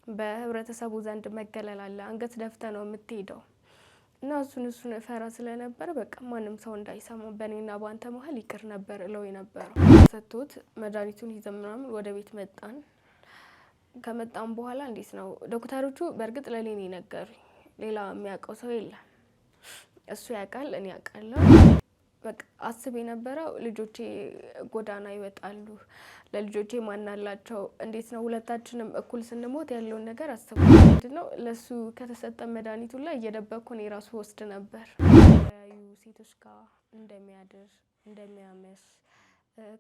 በህብረተሰቡ ዘንድ መገለል አለ። አንገት ደፍተ ነው የምትሄደው እና እሱን ፈራ ስለነበር በቃ ማንም ሰው እንዳይሰማው በእኔና ባንተ መሀል ይቅር ነበር እለው የነበረው። ሰጥቶት መድኃኒቱን ይዘን ምናምን ወደ ቤት መጣን። ከመጣን በኋላ እንዴት ነው ዶክተሮቹ በእርግጥ ለኔ ነው የነገሩኝ። ሌላ የሚያውቀው ሰው የለም። እሱ ያውቃል፣ እኔ አውቃለሁ። በቃ አስብ የነበረው ልጆቼ ጎዳና ይወጣሉ፣ ለልጆቼ ማን አላቸው፣ እንዴት ነው ሁለታችንም እኩል ስንሞት ያለውን ነገር አስብ። ምንድነው ለሱ ከተሰጠ መድኃኒቱ ላይ እየደበቅኩ እኔ ራሱ ወስድ ነበር። ሴቶች ጋር እንደሚያድር እንደሚያመሽ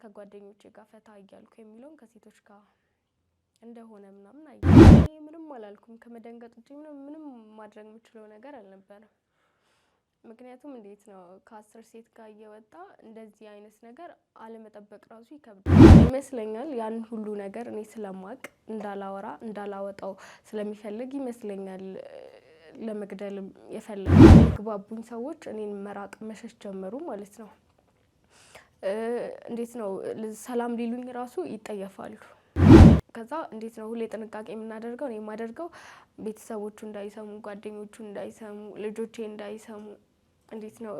ከጓደኞቼ ጋር ፈታ እያልኩ የሚለውን ከሴቶች ጋር እንደሆነ ምናምን አይ ምንም አላልኩም። ከመደንገጥ ውጪ ምንም ማድረግ የምችለው ነገር አልነበረም። ምክንያቱም እንዴት ነው ከ10 ሴት ጋር እየወጣ እንደዚህ አይነት ነገር አለመጠበቅ ራሱ ይከብዳል ይመስለኛል። ያን ሁሉ ነገር እኔ ስለማቅ እንዳላወጣው ስለሚፈልግ ይመስለኛል ለመግደል የፈለገ። ግባቡኝ ሰዎች እኔን መራቅ መሸሽ ጀመሩ ማለት ነው። እንዴት ነው ሰላም ሊሉኝ ራሱ ይጠየፋሉ። ከዛ እንዴት ነው ሁሌ ጥንቃቄ የምናደርገው እኔ የማደርገው ቤተሰቦቹ እንዳይሰሙ፣ ጓደኞቹ እንዳይሰሙ፣ ልጆቼ እንዳይሰሙ እንዴት ነው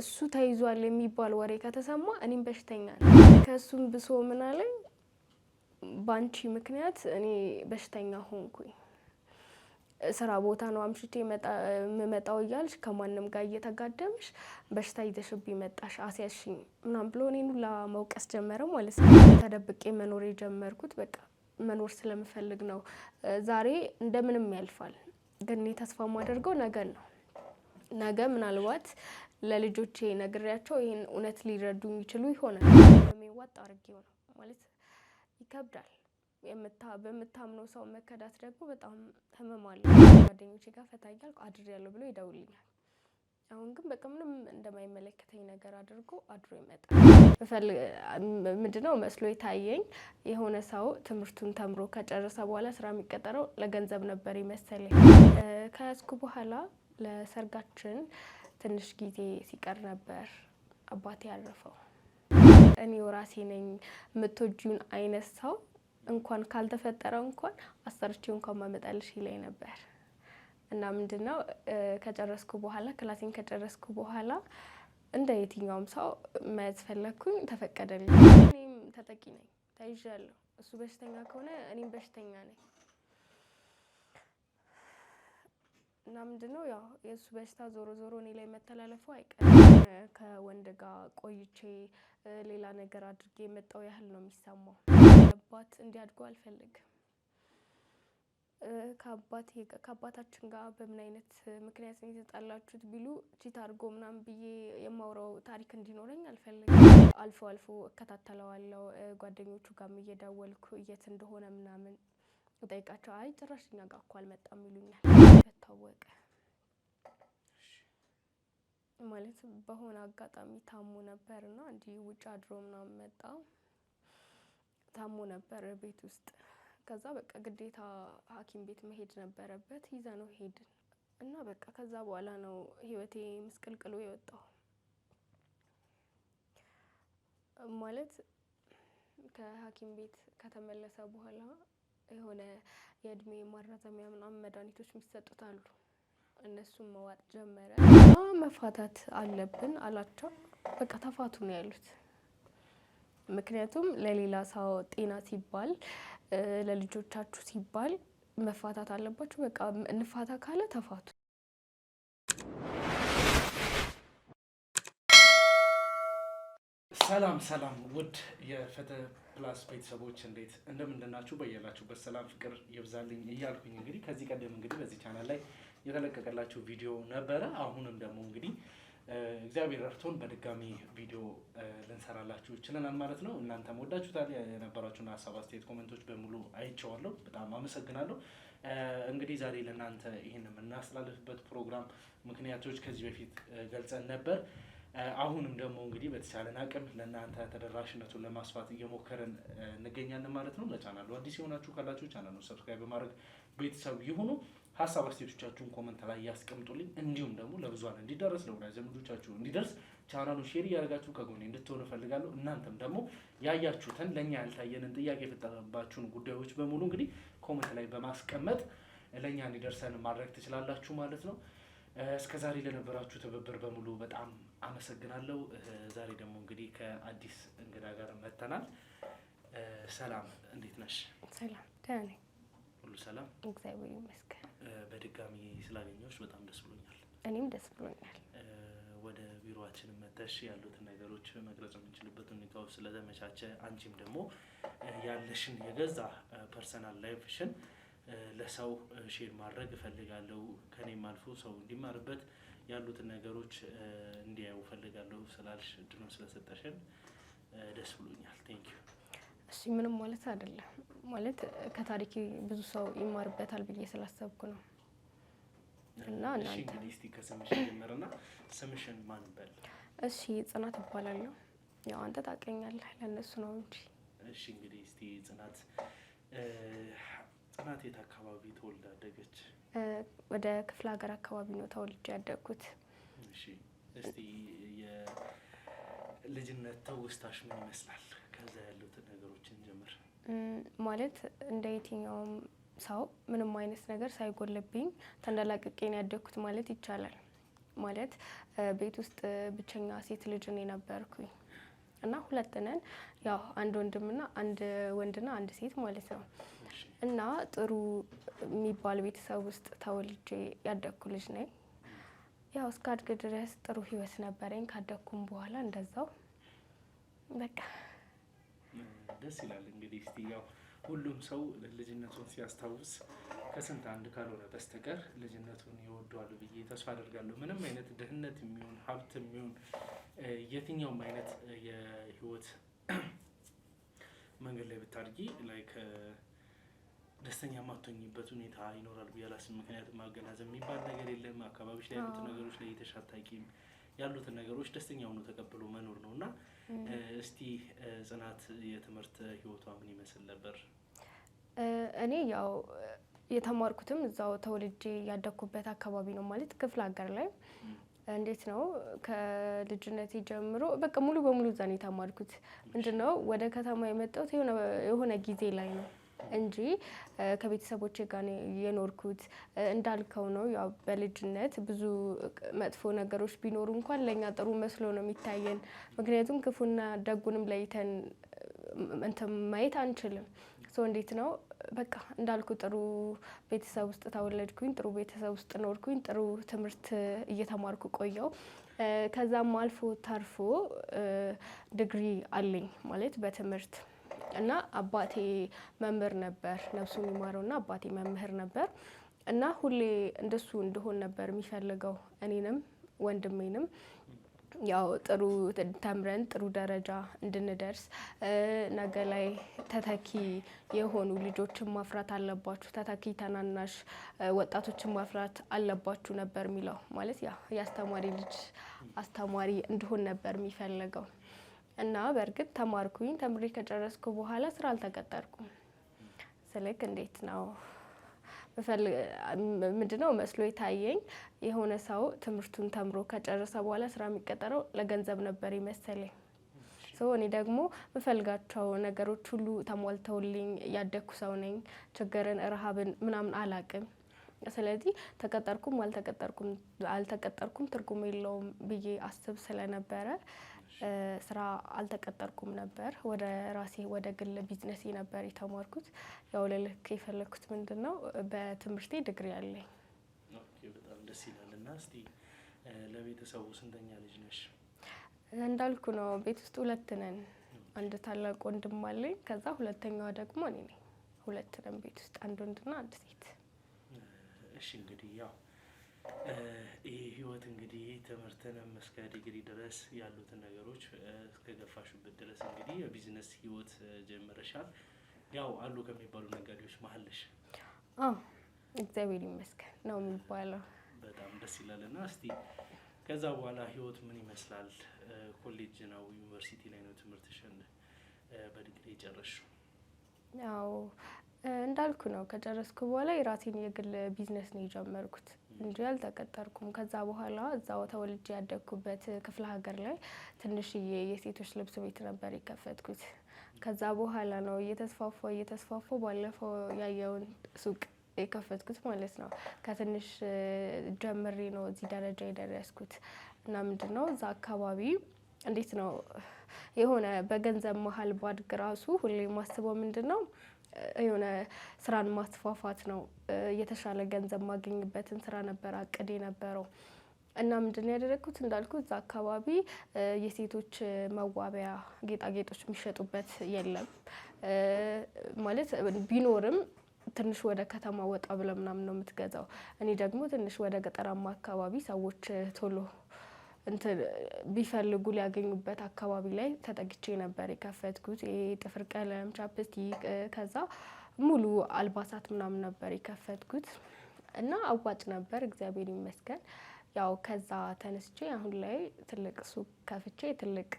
እሱ ተይዟል የሚባል ወሬ ከተሰማ እኔም በሽተኛ ነኝ። ከሱም ብሶ ምን አለኝ ባንቺ ምክንያት እኔ በሽተኛ ሆንኩኝ። ስራ ቦታ ነው አምሽቼ መጣው እያልሽ ከማንም ጋር እየተጋደምሽ በሽታ ይዘሽብኝ መጣሽ አስያዝሽኝ ምናምን ብሎ እኔን ሁላ መውቀስ ጀመረ ማለት ነው። ተደብቄ መኖር የጀመርኩት በቃ መኖር ስለምፈልግ ነው። ዛሬ እንደምንም ያልፋል፣ ግን እኔ ተስፋ የማደርገው ነገን ነው። ነገ ምናልባት ለልጆቼ ነግሬያቸው ይሄን እውነት ሊረዱኝ ይችሉ ይሆናል። በሚዋጣ አድርጌው ነው ማለት ይከብዳል። በምታምነው ሰው መከዳት ደግሞ በጣም ህመም አለው። ጓደኞቼ ጋር ፈታ እያልኩ አድሬያለሁ ብሎ ይደውልኛል። አሁን ግን በቃ ምንም እንደማይመለከተኝ ነገር አድርጎ አድሮ ይመጣል። ምንድነው መስሎ የታየኝ የሆነ ሰው ትምህርቱን ተምሮ ከጨረሰ በኋላ ስራ የሚቀጠረው ለገንዘብ ነበር ይመስለኝ። ከያዝኩ በኋላ ለሰርጋችን ትንሽ ጊዜ ሲቀር ነበር አባቴ ያረፈው። እኔው ራሴ ነኝ የምትወጂውን አይነት ሰው እንኳን ካልተፈጠረ እንኳን አሰርቼው እንኳን ማመጣልሽ ይለኝ ነበር። እና ምንድነው ከጨረስኩ በኋላ ክላሴን ከጨረስኩ በኋላ እንደ የትኛውም ሰው መያዝ ፈለኩኝ፣ ተፈቀደልኝ። እኔም ተጠቂ ነኝ፣ ተይዣለሁ። እሱ በሽተኛ ከሆነ እኔም በሽተኛ ነኝ። እና ምንድነው ያው የሱ በሽታ ዞሮ ዞሮ እኔ ላይ መተላለፉ አይቀርም። ከወንድ ጋር ቆይቼ ሌላ ነገር አድርጌ የመጣው ያህል ነው የሚሰማው። አባት እንዲያድጉ አልፈልግም። ከአባታችን ጋር በምን አይነት ምክንያት ነው የተጣላችሁት ቢሉ ቺት አድርጎ ምናምን ብዬ የማውራው ታሪክ እንዲኖረኝ አልፈልግም። አልፎ እከታተለዋለሁ። ጓደኞቹ ጋርም እየደወልኩ የት እንደሆነ ምናምን እጠይቃቸው። አይ ጭራሽ እኛ ጋር እኮ አልመጣም ይሉኛል። ታወቀ ማለት በሆነ አጋጣሚ ታሞ ነበርና እንዲህ ውጭ አድሮ ምናምን መጣ። ታሞ ነበር ቤት ውስጥ። ከዛ በቃ ግዴታ ሐኪም ቤት መሄድ ነበረበት። ይዘነው ሄድን እና በቃ ከዛ በኋላ ነው ህይወቴ ምስቅልቅሉ የወጣው። ማለት ከሐኪም ቤት ከተመለሰ በኋላ የሆነ የእድሜ ማራዘሚያ ምናምን መድኃኒቶች የሚሰጡት አሉ። እነሱም መዋጥ ጀመረ። መፋታት አለብን አላቸው። በቃ ተፋቱ ነው ያሉት። ምክንያቱም ለሌላ ሰው ጤና ሲባል ለልጆቻችሁ ሲባል መፋታት አለባችሁ። በቃ እንፋታ ካለ ተፋቱ። ሰላም ውድ የፍትህ ፕላስ ቤተሰቦች እንዴት እንደምንድናችሁ? በያላችሁበት ሰላም ፍቅር ይብዛልኝ እያልኩኝ እንግዲህ ከዚህ ቀደም እንግዲህ በዚህ ቻናል ላይ የተለቀቀላችሁ ቪዲዮ ነበረ። አሁንም ደግሞ እንግዲህ እግዚአብሔር ረድቶን በድጋሚ ቪዲዮ ልንሰራላችሁ ችለናል ማለት ነው። እናንተም ወዳችሁታል። የነበራችሁን ሀሳብ፣ አስተያየት፣ ኮሜንቶች በሙሉ አይቼዋለሁ። በጣም አመሰግናለሁ። እንግዲህ ዛሬ ለእናንተ ይህን የምናስተላልፍበት ፕሮግራም ምክንያቶች ከዚህ በፊት ገልጸን ነበር። አሁንም ደግሞ እንግዲህ በተቻለን አቅም ለእናንተ ተደራሽነቱን ለማስፋት እየሞከርን እንገኛለን ማለት ነው። ለቻናሉ አዲስ የሆናችሁ ካላችሁ ቻናሉን ሰብስክራይብ በማድረግ ቤተሰብ ይሁኑ። ሀሳብ አስተያየቶቻችሁን ኮመንት ላይ ያስቀምጡልኝ። እንዲሁም ደግሞ ለብዙሃን እንዲደርስ ለወዳጅ ዘመዶቻችሁ እንዲደርስ ቻናሉን ሼር እያደረጋችሁ ከጎኔ እንድትሆኑ እፈልጋለሁ። እናንተም ደግሞ ያያችሁትን ለእኛ ያልታየንን ጥያቄ የፈጠረባችሁን ጉዳዮች በሙሉ እንግዲህ ኮመንት ላይ በማስቀመጥ ለእኛ እንዲደርሰን ማድረግ ትችላላችሁ ማለት ነው። እስከ ዛሬ ለነበራችሁ ትብብር በሙሉ በጣም አመሰግናለሁ። ዛሬ ደግሞ እንግዲህ ከአዲስ እንግዳ ጋር መጥተናል። ሰላም፣ እንዴት ነሽ? ሰላም፣ ደህና ነኝ። ሁሉ ሰላም? እግዚአብሔር ይመስገን። በድጋሚ ስላገኘሁሽ በጣም ደስ ብሎኛል። እኔም ደስ ብሎኛል። ወደ ቢሮአችን መጥተሽ ያሉትን ነገሮች መግለጽ የምንችልበት ሁኔታው ስለተመቻቸ አንቺም ደግሞ ያለሽን የገዛ ፐርሰናል ላይፍሽን ለሰው ሼር ማድረግ እፈልጋለሁ፣ ከኔም አልፎ ሰው እንዲማርበት ያሉትን ነገሮች እንዲያዩ እፈልጋለሁ ስላልሽ እድሉን ስለሰጠሽን ደስ ብሎኛል። ቴንክ ዩ። እሺ፣ ምንም ማለት አይደለም። ማለት ከታሪኬ ብዙ ሰው ይማርበታል ብዬ ስላሰብኩ ነው። እና እናንተ እንግዲህ እስቲ ከስምሽ ጀምርና ስምሽን ማን በል? እሺ፣ ጽናት እባላለሁ። ያው አንተ ታውቀኛለህ፣ ለእነሱ ነው እንጂ። እሺ፣ እንግዲህ እስቲ ጽናት የት አካባቢ ተወልዳ አደገች? ወደ ክፍለ ሀገር አካባቢ ነው ተወልጄ ያደግኩት። እሺ፣ እስቲ የልጅነት ትውስታሽ ምን ይመስላል? ከዛ ያሉትን ነገሮችን ጀምር። ማለት እንደ የትኛውም ሰው ምንም አይነት ነገር ሳይጎልብኝ ተንደላቅቄን ያደግኩት ማለት ይቻላል። ማለት ቤት ውስጥ ብቸኛ ሴት ልጅ እኔ ነበርኩኝ እና ሁለት ነን። ያው አንድ ወንድና አንድ ሴት ማለት ነው። እና ጥሩ የሚባል ቤተሰብ ውስጥ ተወልጄ ያደግኩ ልጅ ነኝ። ያው እስካድግ ድረስ ጥሩ ህይወት ነበረኝ። ካደግኩም በኋላ እንደዛው በቃ ደስ ይላል። እንግዲህ እስቲ ያው ሁሉም ሰው ልጅነቱን ሲያስታውስ ከስንት አንድ ካልሆነ በስተቀር ልጅነቱን ይወደዋል ብዬ ተስፋ አደርጋለሁ። ምንም አይነት ድህነት የሚሆን ሀብት የሚሆን የትኛውም አይነት የህይወት መንገድ ላይ ብታድጊ ላይክ ደስተኛ የማትሆኝበት ሁኔታ ይኖራል ብዬ አላስብም። ምክንያቱም ማገናዘብ የሚባል ነገር የለም። አካባቢዎች ላይ ያሉትን ነገሮች ላይ የተሻታቂም ያሉትን ነገሮች ደስተኛ ሆኖ ተቀብሎ መኖር ነው እና እስቲ ጽናት የትምህርት ህይወቷ ምን ይመስል ነበር? እኔ ያው የተማርኩትም እዛው ተወልጄ ያደግኩበት አካባቢ ነው። ማለት ክፍለ ሀገር ላይ እንዴት ነው ከልጅነቴ ጀምሮ በቃ ሙሉ በሙሉ እዛ ነው የተማርኩት። ምንድነው ወደ ከተማ የመጣሁት የሆነ ጊዜ ላይ ነው እንጂ ከቤተሰቦቼ ጋር የኖርኩት እንዳልከው ነው። ያው በልጅነት ብዙ መጥፎ ነገሮች ቢኖሩ እንኳን ለኛ ጥሩ መስሎ ነው የሚታየን። ምክንያቱም ክፉና ደጉንም ለይተን እንትን ማየት አንችልም። እንዴት ነው በቃ እንዳልኩ ጥሩ ቤተሰብ ውስጥ ተወለድኩኝ፣ ጥሩ ቤተሰብ ውስጥ ኖርኩኝ፣ ጥሩ ትምህርት እየተማርኩ ቆየው። ከዛም አልፎ ተርፎ ዲግሪ አለኝ ማለት በትምህርት እና አባቴ መምህር ነበር፣ ነፍሱን ይማረውና አባቴ መምህር ነበር እና ሁሌ እንደሱ እንደሆን ነበር የሚፈልገው እኔንም ወንድሜንም። ያው ጥሩ ተምረን ጥሩ ደረጃ እንድንደርስ ነገ ላይ ተተኪ የሆኑ ልጆችን ማፍራት አለባችሁ፣ ተተኪ ተናናሽ ወጣቶችን ማፍራት አለባችሁ ነበር የሚለው። ማለት ያ የአስተማሪ ልጅ አስተማሪ እንድሆን ነበር የሚፈልገው። እና በእርግጥ ተማርኩኝ። ተምሬ ከጨረስኩ በኋላ ስራ አልተቀጠርኩም። ስልክ እንዴት ነው ምንድነው መስሎ የታየኝ የሆነ ሰው ትምህርቱን ተምሮ ከጨረሰ በኋላ ስራ የሚቀጠረው ለገንዘብ ነበር ይመስለኝ። እኔ ደግሞ የምፈልጋቸው ነገሮች ሁሉ ተሟልተውልኝ ያደግኩ ሰው ነኝ። ችግርን፣ ረሃብን ምናምን አላቅም። ስለዚህ ተቀጠርኩም አልተቀጠርኩም ትርጉም የለውም ብዬ አስብ ስለነበረ ስራ አልተቀጠርኩም ነበር። ወደ ራሴ ወደ ግል ቢዝነስ ነበር የተማርኩት። ያው ልልክ የፈለኩት ምንድነው በትምህርቴ ዲግሪ አለኝ። ኦኬ፣ በጣም ደስ ይላል። እና እስቲ ለቤተሰቡ ስንተኛ ልጅ ነሽ? እንዳልኩ ነው ቤት ውስጥ ሁለት ነን። አንድ ታላቅ ወንድም አለኝ። ከዛ ሁለተኛዋ ደግሞ እኔ ነኝ። ሁለት ነን ቤት ውስጥ፣ አንድ ወንድና አንድ ሴት። እሺ፣ እንግዲህ ያው ይህ ህይወት እንግዲህ ትምህርትንም እስከ ዲግሪ ድረስ ያሉትን ነገሮች እስከ ገፋሽበት ድረስ እንግዲህ የቢዝነስ ህይወት ጀምረሻል። ያው አሉ ከሚባሉ ነጋዴዎች መሀል ነሽ? አዎ፣ እግዚአብሔር ይመስገን ነው የሚባለው። በጣም ደስ ይላል። እና እስቲ ከዛ በኋላ ህይወት ምን ይመስላል? ኮሌጅ ነው ዩኒቨርሲቲ ላይ ነው ትምህርትሽን በዲግሪ የጨረስሽው? ያው እንዳልኩ ነው ከጨረስኩ በኋላ የራሴን የግል ቢዝነስ ነው የጀመርኩት እንጂ አልተቀጠርኩም። ከዛ በኋላ እዛው ተወልጄ ያደግኩበት ክፍለ ሀገር ላይ ትንሽዬ የሴቶች ልብስ ቤት ነበር የከፈትኩት። ከዛ በኋላ ነው እየተስፋፋ ባለፈው ያየውን ሱቅ የከፈትኩት ማለት ነው። ከትንሽ ጀምሬ ነው እዚህ ደረጃ የደረስኩት። እና ምንድነው እዛ አካባቢ እንዴት ነው የሆነ በገንዘብ መሀል ባድግ ራሱ ሁሌ የማስበው ምንድነው የሆነ ስራን ማስፋፋት ነው። የተሻለ ገንዘብ ማገኝበትን ስራ ነበር አቅዴ ነበረው። እና ምንድነው ያደረኩት እንዳልኩት እዛ አካባቢ የሴቶች መዋቢያ ጌጣጌጦች የሚሸጡበት የለም። ማለት ቢኖርም ትንሽ ወደ ከተማ ወጣ ብለ ምናምን ነው የምትገዛው። እኔ ደግሞ ትንሽ ወደ ገጠራማ አካባቢ ሰዎች ቶሎ ቢፈልጉ ሊያገኙበት አካባቢ ላይ ተጠግቼ ነበር የከፈትኩት። ጥፍር ቀለም፣ ቻፕስቲክ ከዛ ሙሉ አልባሳት ምናምን ነበር የከፈትኩት እና አዋጭ ነበር እግዚአብሔር ይመስገን። ያው ከዛ ተነስቼ አሁን ላይ ትልቅ ሱቅ ከፍቼ ትልቅ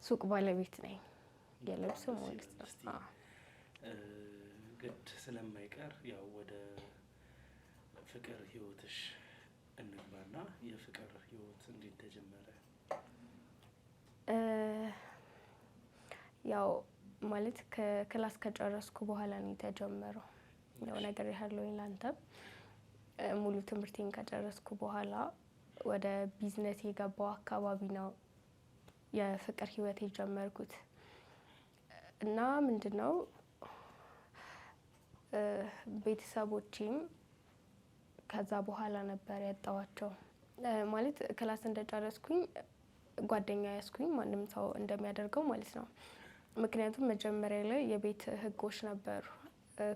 ሱቅ ባለቤት ነኝ የልብስ ማለት ነው። ግድ ስለማይቀር ያው ወደ ፍቅር ህይወትሽ እንግባና የፍቅር ህይወት እንዴት ተጀመረ? ያው ማለት ከክላስ ከጨረስኩ በኋላ ነው የተጀመረው። ያው ነገር ያለውኝ ላንተም ሙሉ ትምህርቴን ከጨረስኩ በኋላ ወደ ቢዝነስ የገባው አካባቢ ነው የፍቅር ህይወት የጀመርኩት። እና ምንድነው ቤተሰቦቼም ከዛ በኋላ ነበር ያጣዋቸው። ማለት ክላስ እንደጨረስኩኝ ጓደኛ ያስኩኝ ማንም ሰው እንደሚያደርገው ማለት ነው። ምክንያቱም መጀመሪያ ላይ የቤት ህጎች ነበሩ።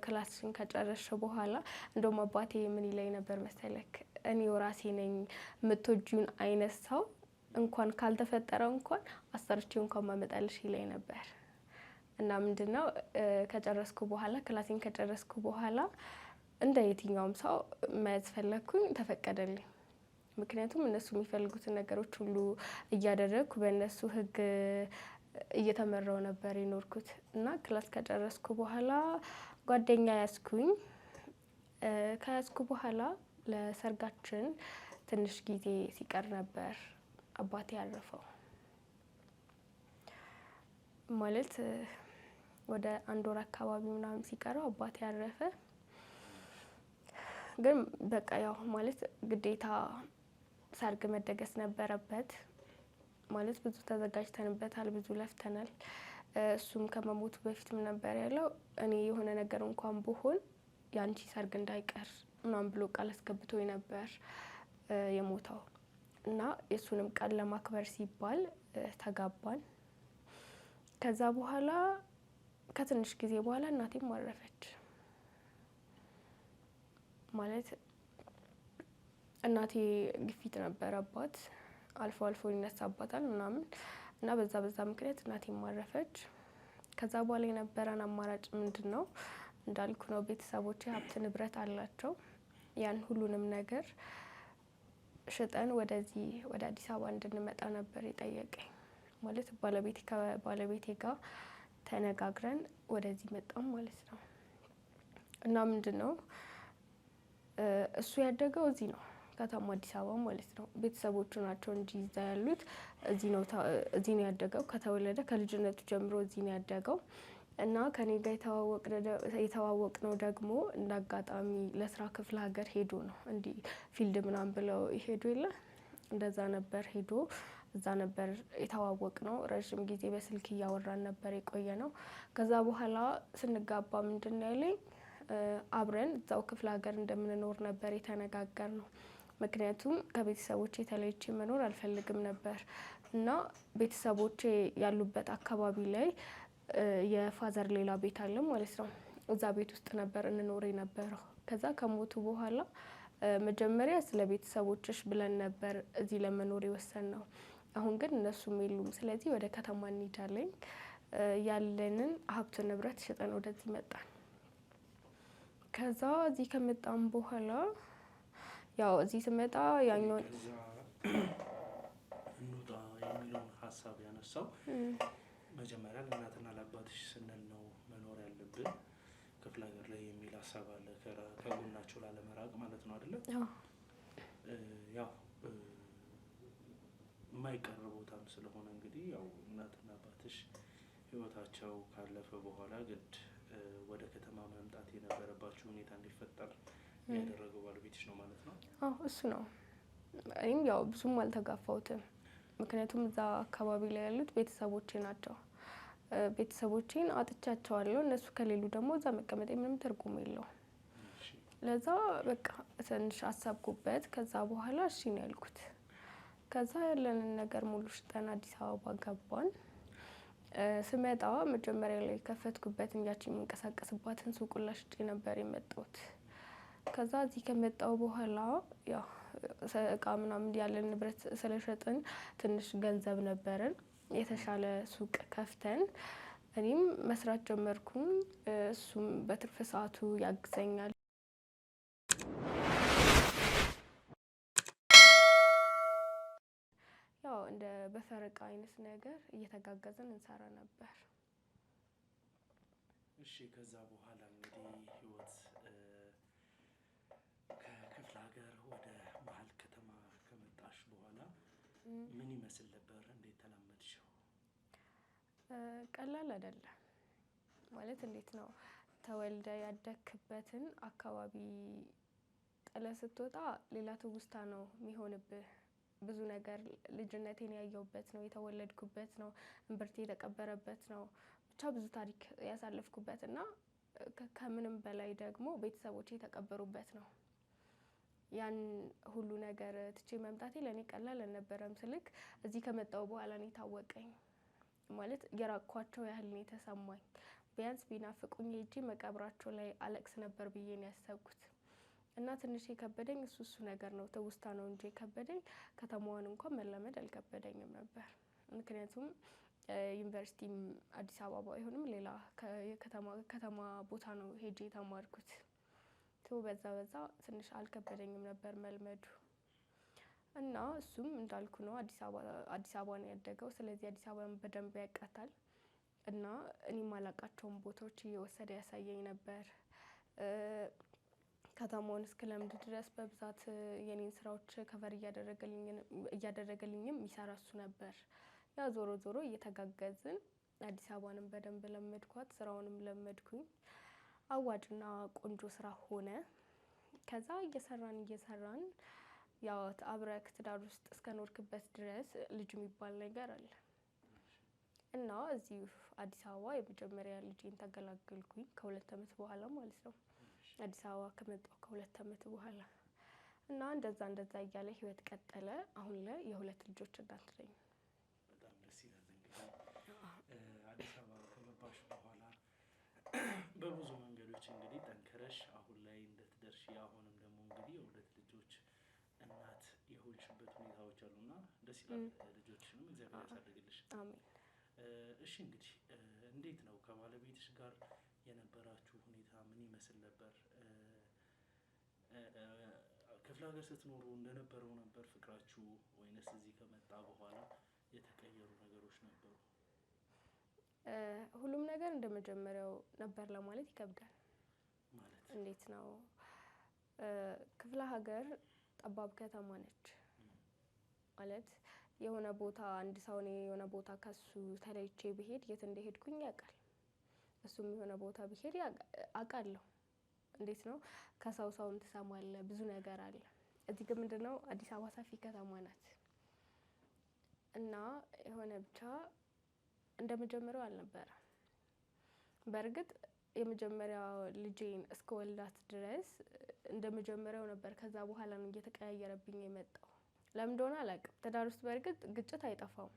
ክላስን ከጨረስሽ በኋላ እንደውም አባቴ ምን ይለኝ ነበር መሰለክ፣ እኔው ራሴ ነኝ የምትወጂውን አይነት ሰው እንኳን ካልተፈጠረ እንኳን አሰርቼው እንኳን ማመጣልሽ ይለኝ ነበር። እና ምንድነው ከጨረስኩ በኋላ ክላሴን ከጨረስኩ በኋላ እንደ የትኛውም ሰው መያዝ ፈለኩኝ፣ ተፈቀደልኝ። ምክንያቱም እነሱ የሚፈልጉትን ነገሮች ሁሉ እያደረግኩ በእነሱ ህግ እየተመራው ነበር የኖርኩት። እና ክላስ ከጨረስኩ በኋላ ጓደኛ ያስኩኝ። ከያዝኩ በኋላ ለሰርጋችን ትንሽ ጊዜ ሲቀር ነበር አባቴ ያረፈው። ማለት ወደ 1 ወር አካባቢ ምናምን ሲቀረው አባቴ ያረፈ። ግን በቃ ያው ማለት ግዴታ ሰርግ መደገስ ነበረበት። ማለት ብዙ ተዘጋጅተንበታል፣ ብዙ ለፍተናል። እሱም ከመሞቱ በፊት ምን ነበር ያለው፣ እኔ የሆነ ነገር እንኳን ብሆን ያንቺ ሰርግ እንዳይቀር ምናምን ብሎ ቃል አስገብቶኝ ነበር የሞተው። እና የሱንም ቃል ለማክበር ሲባል ተጋባን። ከዛ በኋላ ከትንሽ ጊዜ በኋላ እናቴም አረፈች። ማለት እናቴ ግፊት ነበረባት፣ አልፎ አልፎ ይነሳባታል ምናምን እና በዛ ምክንያት እናቴም አረፈች። ከዛ በኋላ የነበረን አማራጭ ምንድነው እንዳልኩ ነው። ቤተሰቦቼ ሀብት ንብረት አላቸው። ያን ሁሉንም ነገር ሽጠን ወደዚህ ወደ አዲስ አበባ እንድንመጣ ነበር የጠየቀኝ። ማለት ባለቤቴ ጋር ተነጋግረን ወደዚህ መጣም ማለት ነው። እና ምንድነው እሱ ያደገው እዚህ ነው ከተማ አዲስ አበባ ማለት ነው። ቤተሰቦቹ ናቸው እንጂ እዛ ያሉት እዚህ ነው ያደገው። ከተወለደ ከልጅነቱ ጀምሮ እዚህ ነው ያደገው። እና ከኔ ጋር የተዋወቅነው ደግሞ እንዳጋጣሚ ለስራ ክፍለ ሀገር ሄዶ ነው። እንዲህ ፊልድ ምናምን ብለው ይሄዱ የለ እንደዛ ነበር ሄዶ እዛ ነበር የተዋወቅነው። ረጅም ጊዜ በስልክ እያወራን ነበር የቆየነው። ከዛ በኋላ ስንጋባ ምንድነው ያለኝ አብረን እዛው ክፍለ ሀገር እንደምንኖር ነበር የተነጋገርነው። ምክንያቱም ከቤተሰቦቼ ተለይቼ መኖር አልፈልግም ነበር። እና ቤተሰቦቼ ያሉበት አካባቢ ላይ የፋዘር ሌላ ቤት አለ ማለት ነው። እዛ ቤት ውስጥ ነበር እንኖር የነበረው። ከዛ ከሞቱ በኋላ መጀመሪያ ስለ ቤተሰቦችሽ ብለን ነበር እዚህ ለመኖር የወሰንነው። አሁን ግን እነሱም የሉም፣ ስለዚህ ወደ ከተማ እንሄዳለን። ያለንን ሀብት ንብረት ሽጠን ወደዚህ መጣን። ከዛ እዚህ ከመጣን በኋላ ያው እዚህ ስመጣ ያኛውን እንውጣ የሚለውን ሀሳብ ያነሳው መጀመሪያ ለእናትና ለአባትሽ ስንል ነው መኖር ያለብን። ክፍለ ሀገር ላይ የሚል ሀሳብ አለ፣ ከጎናቸው ላለመራቅ ማለት ነው አይደለም? ያው የማይቀር ቦታም ስለሆነ እንግዲህ ያው እናትና አባትሽ ህይወታቸው ካለፈ በኋላ ግድ ወደ ከተማ መምጣት የነበረባቸው ሁኔታ እንዲፈጠር ያደረገው ባለቤትሽ ነው ማለት ነው? አዎ እሱ ነው። እኔም ያው ብዙም አልተጋፋሁትም፣ ምክንያቱም እዛ አካባቢ ላይ ያሉት ቤተሰቦቼ ናቸው። ቤተሰቦቼን አጥቻቸዋለሁ። እነሱ ከሌሉ ደግሞ እዛ መቀመጥ ምንም ትርጉም የለውም። ለዛ በቃ ትንሽ አሰብኩበት። ከዛ በኋላ እሺ ነው ያልኩት። ከዛ ያለንን ነገር ሙሉ ሽጠን አዲስ አበባ ገባን። ስመጣ መጀመሪያ ላይ ከፈትኩበትን ያቺ የምንቀሳቀስባትን ሱቅ ሁላ ሽጬ ነበር የመጣሁት። ከዛ እዚህ ከመጣሁ በኋላ ያው እቃ ምናምን ያለን ንብረት ስለሸጥን ትንሽ ገንዘብ ነበረን። የተሻለ ሱቅ ከፍተን እኔም መስራት ጀመርኩኝ። እሱም በትርፍ ሰዓቱ ያግዘኛል። ያው እንደ በፈረቃ አይነት ነገር እየተጋገዝን እንሰራ ነበር። እሺ ከዛ በኋላ እንግዲህ ህይወት ከክፍለ ሀገር ወደ መሀል ከተማ ከመጣሽ በኋላ ምን ይመስል ነበር? እንዴት ተላመድሽው? ቀላል አይደለም ማለት እንዴት ነው ተወልደ ያደግክበትን አካባቢ ጥለህ ስትወጣ ሌላ ትውስታ ነው የሚሆንብህ። ብዙ ነገር ልጅነቴን ያየሁበት ነው፣ የተወለድኩበት ነው፣ እምብርቴ የተቀበረበት ነው። ብቻ ብዙ ታሪክ ያሳለፍኩበት እና ከምንም በላይ ደግሞ ቤተሰቦቼ የተቀበሩበት ነው። ያን ሁሉ ነገር ትቼ መምጣቴ ለእኔ ቀላል አልነበረም። ስልክ እዚህ ከመጣሁ በኋላ ነው የታወቀኝ። ማለት የራቅኳቸው ያህል ነው የተሰማኝ። ቢያንስ ቢናፍቁኝ ሄጄ መቃብራቸው ላይ አለቅስ ነበር ብዬ ነው ያሰብኩት። እና ትንሽ የከበደኝ እሱ ነገር ነው፣ ትውስታ ነው እንጂ የከበደኝ ከተማዋን እንኳን መላመድ አልከበደኝም ነበር። ምክንያቱም ዩኒቨርሲቲም አዲስ አበባ አይሆንም ሌላ ከተማ ቦታ ነው ሄጄ የተማርኩት። በዛ ትንሽ አልከበደኝም ነበር መልመዱ። እና እሱም እንዳልኩ ነው አዲስ አበባ ነው ያደገው። ስለዚህ አዲስ አበባን በደንብ ያውቃታል እና እኔም አላውቃቸውን ቦታዎች እየወሰደ ያሳየኝ ነበር። ከተማውን እስክለምድ ድረስ በብዛት የኔን ስራዎች ከቨር እያደረገልኝም የሚሰራ እሱ ነበር። ያ ዞሮ ዞሮ እየተጋገዝን አዲስ አበባንም በደንብ ለመድኳት፣ ስራውንም ለመድኩኝ። አዋጭና ቆንጆ ስራ ሆነ። ከዛ እየሰራን ያው አብረክ ትዳር ውስጥ እስከኖርክበት ድረስ ልጅ የሚባል ነገር አለ እና እዚህ አዲስ አበባ የመጀመሪያ ልጄን ተገላገልኩኝ ከ2 አመት በኋላ ማለት ነው። አዲስ አበባ ከመጣሁ ከ2 አመት በኋላ እና እንደዛ እያለ ህይወት ቀጠለ። አሁን ላይ የ2 ልጆች እናት ነኝ። በጣም ደስ ይላል። እንግዲህ አዲስ አበባ ከገባሽ በኋላ በብዙ መንገዶች እንግዲህ ጠንክረሽ አሁን ላይ እንድትደርሺ አሁንም ደግሞ እንግዲህ የ2 ልጆች እናት የሆንሽበት ሁኔታዎች አሉና ደስ ይላል። ልጆችንም እግዚአብሔር ያሳድግልሽ። አሜን። እሺ እንግዲህ እንዴት ነው ከባለቤትሽ ጋር የነበራችሁ ሁኔታ ምን ይመስል ነበር? ክፍለ ሀገር ስትኖሩ እንደነበረው ነበር ፍቅራችሁ ወይንስ እዚህ ከመጣ በኋላ የተቀየሩ ነገሮች ነበሩ? ሁሉም ነገር እንደመጀመሪያው ነበር ለማለት ይከብዳል። ማለት እንዴት ነው ክፍለ ሀገር ጠባብ ከተማ ነች። ማለት የሆነ ቦታ አንድ ሰው እኔ የሆነ ቦታ ከሱ ተለይቼ ብሄድ የት እንደሄድኩኝ ያውቃል። እሱም የሆነ ቦታ ብሄድ አውቃለሁ። እንዴት ነው ከሰውም ትሰማለህ፣ ብዙ ነገር አለ። እዚህ ግን ምንድነው አዲስ አበባ ሰፊ ከተማ ናት እና የሆነ ብቻ እንደመጀመሪያው አልነበረም። በእርግጥ የመጀመሪያው ልጄን እስከወልዳት ድረስ እንደመጀመሪያው ነበር። ከዛ በኋላ ነው እየተቀያየረብኝ የመጣው። ለምን እንደሆነ አላውቅም። ትዳር ውስጥ በእርግጥ ግጭት አይጠፋም።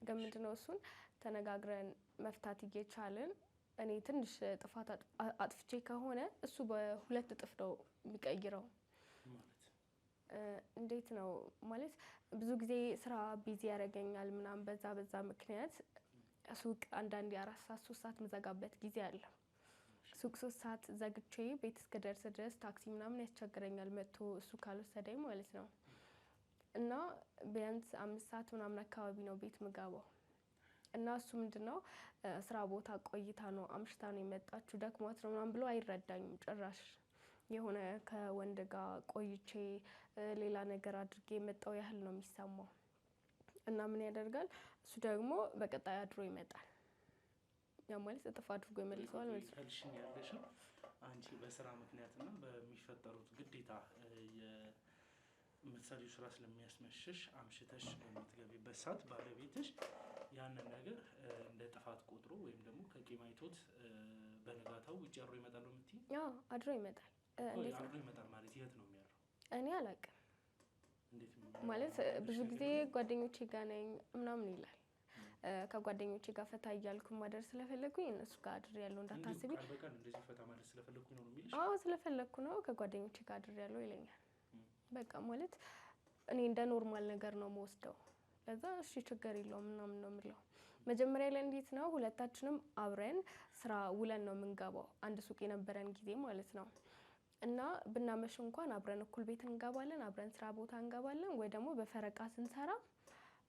ግን ምንድነው እሱን ተነጋግረን መፍታት እየቻልን እኔ ትንሽ ጥፋት አጥፍቼ ከሆነ እሱ በ2 እጥፍ ነው የሚቀይረው። እንዴት ነው ማለት ብዙ ጊዜ ስራ ቢዚ ያደርገኛል ምናምን በዛ ምክንያት ሱቅ አንዳንዴ 4 ሰዓት 3 ሰዓት መዘጋበት ጊዜ አለ። ሱቅ 3 ሰዓት ዘግቼ ቤት እስክደርስ ድረስ ታክሲ ምናምን ያስቸግረኛል መጥቶ እሱ ካልወሰደኝ ማለት ነው። እና ቢያንስ 5 ሰዓት ምናምን አካባቢ ነው ቤት ምገባው እና እሱ ምንድነው ስራ ቦታ ቆይታ ነው አምሽታ ነው የመጣችሁ ደክሟት ነው ምናምን ብሎ አይረዳኝም ጭራሽ። የሆነ ከወንድ ጋር ቆይቼ ሌላ ነገር አድርጌ የመጣው ያህል ነው የሚሰማው። እና ምን ያደርጋል እሱ ደግሞ በቀጣይ አድሮ ይመጣል። ያ ማለት እጥፍ አድርጎ ይመልሰዋል ማለት ነው። ካልሽኝ ያለሽው አንቺ በስራ ምክንያትና በሚፈጠሩት ግዴታ የምትሰሪው ስራ ስለሚያስመሽሽ አምሽተሽ በምትገቢበት ሰዓት ባለቤትሽ ያንን ነገር እንደ ጥፋት ቆጥሮ ወይም ደግሞ ከቂም አይቶት በነጋታው ውጭ አድሮ ይመጣል የምትይኝ? አዎ አድሮ ይመጣል። እንዴት አድሮ ይመጣል ማለት የት ነው የሚያድረው? እኔ አላውቅም ማለት ብዙ ጊዜ ጓደኞቼ ጋር ነኝ ምናምን ይላል። ከጓደኞቼ ጋር ፈታ እያልኩ ማደር ስለፈለኩኝ እነሱ ጋር አድሬያለሁ እንዳታስቢ። በቃ እንደዚህ ፈታ ማለት ስለፈለኩኝ ነው የሚልሽ? አዎ ስለፈለኩ ነው ከጓደኞቼ ጋር አድሬያለሁ ይለኛል። በቃ ማለት እኔ እንደ ኖርማል ነገር ነው የምወስደው። ከዛ እሺ ችግር የለውም ምናምን ነው የምለው። መጀመሪያ ላይ እንዴት ነው ሁለታችንም አብረን ስራ ውለን ነው የምንገባው አንድ ሱቅ የነበረን ጊዜ ማለት ነው። እና ብናመሽ እንኳን አብረን እኩል ቤት እንገባለን፣ አብረን ስራ ቦታ እንገባለን። ወይ ደግሞ በፈረቃ ስንሰራ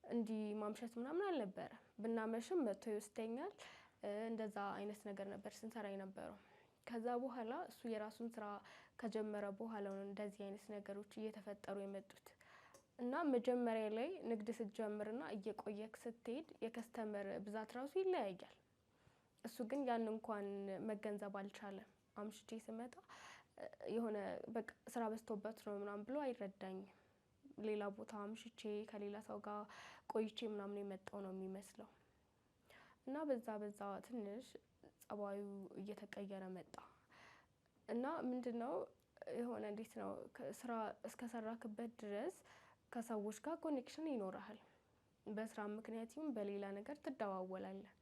እንዲህ ማምሸት ምናምን አልነበረ። ብናመሽም መጥቶ ይወስደኛል። እንደዛ አይነት ነገር ነበር ስንሰራ የነበረው። ከዛ በኋላ እሱ የራሱን ስራ ከጀመረ በኋላ ነው እንደዚህ አይነት ነገሮች እየተፈጠሩ የመጡት። እና መጀመሪያ ላይ ንግድ ስትጀምርና እየቆየክ ስትሄድ የከስተመር ብዛት ራሱ ይለያያል። እሱ ግን ያን እንኳን መገንዘብ አልቻለም። አምሽቼ ስመጣ የሆነ በቃ ስራ በዝቶበት ነው ምናምን ብሎ አይረዳኝም። ሌላ ቦታ አምሽቼ ከሌላ ሰው ጋር ቆይቼ ምናምን የመጣው ነው የሚመስለው። እና በዛ ትንሽ ጸባዩ እየተቀየረ መጣ። እና ምንድነው የሆነ እንዴት ነው ስራ እስከሰራክበት ድረስ ከሰዎች ጋር ኮኔክሽን ይኖርሃል። በስራ ምክንያት ይሁን በሌላ ነገር ትደዋወላለህ።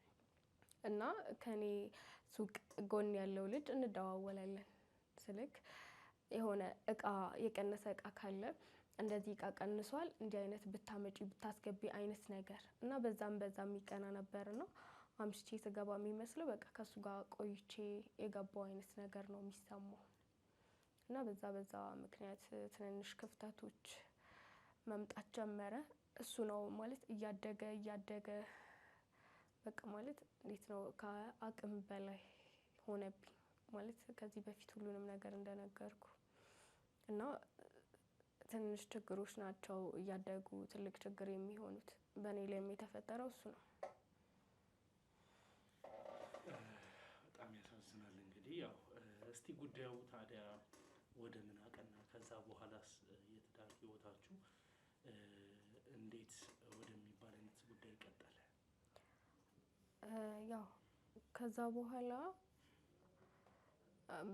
እና ከኔ ሱቅ ጎን ያለው ልጅ እንደዋወላለን። ስልክ የሆነ እቃ የቀነሰ እቃ ካለ እንደዚህ እቃ ቀንሷል እንዲህ አይነት ብታመጪ ብታስገቢ አይነት ነገር እና በዛም የሚቀና ነበር ነው። አምሽቼ ስገባ የሚመስለው በቃ ከሱ ጋር ቆይቼ የገባው አይነት ነገር ነው የሚሰማው። እና በዛ ምክንያት ትንንሽ ክፍተቶች መምጣት ጀመረ። እሱ ነው ማለት እያደገ በቃ ማለት እንዴት ነው ከአቅም በላይ ሆነብኝ። ማለት ከዚህ በፊት ሁሉንም ነገር እንደነገርኩ እና ትንሽ ችግሮች ናቸው እያደጉ ትልቅ ችግር የሚሆኑት። በእኔ ላይም የተፈጠረው እሱ ነው። በጣም ያሳዝናል። እንግዲህ ያው እስቲ ጉዳዩ ታዲያ ወደ ምን አቀና? ከዛ በኋላስ የትዳር ህይወታችሁ እንዴት ወደሚባል አይነት ጉዳይ ቀጠለ? ያው ከዛ በኋላ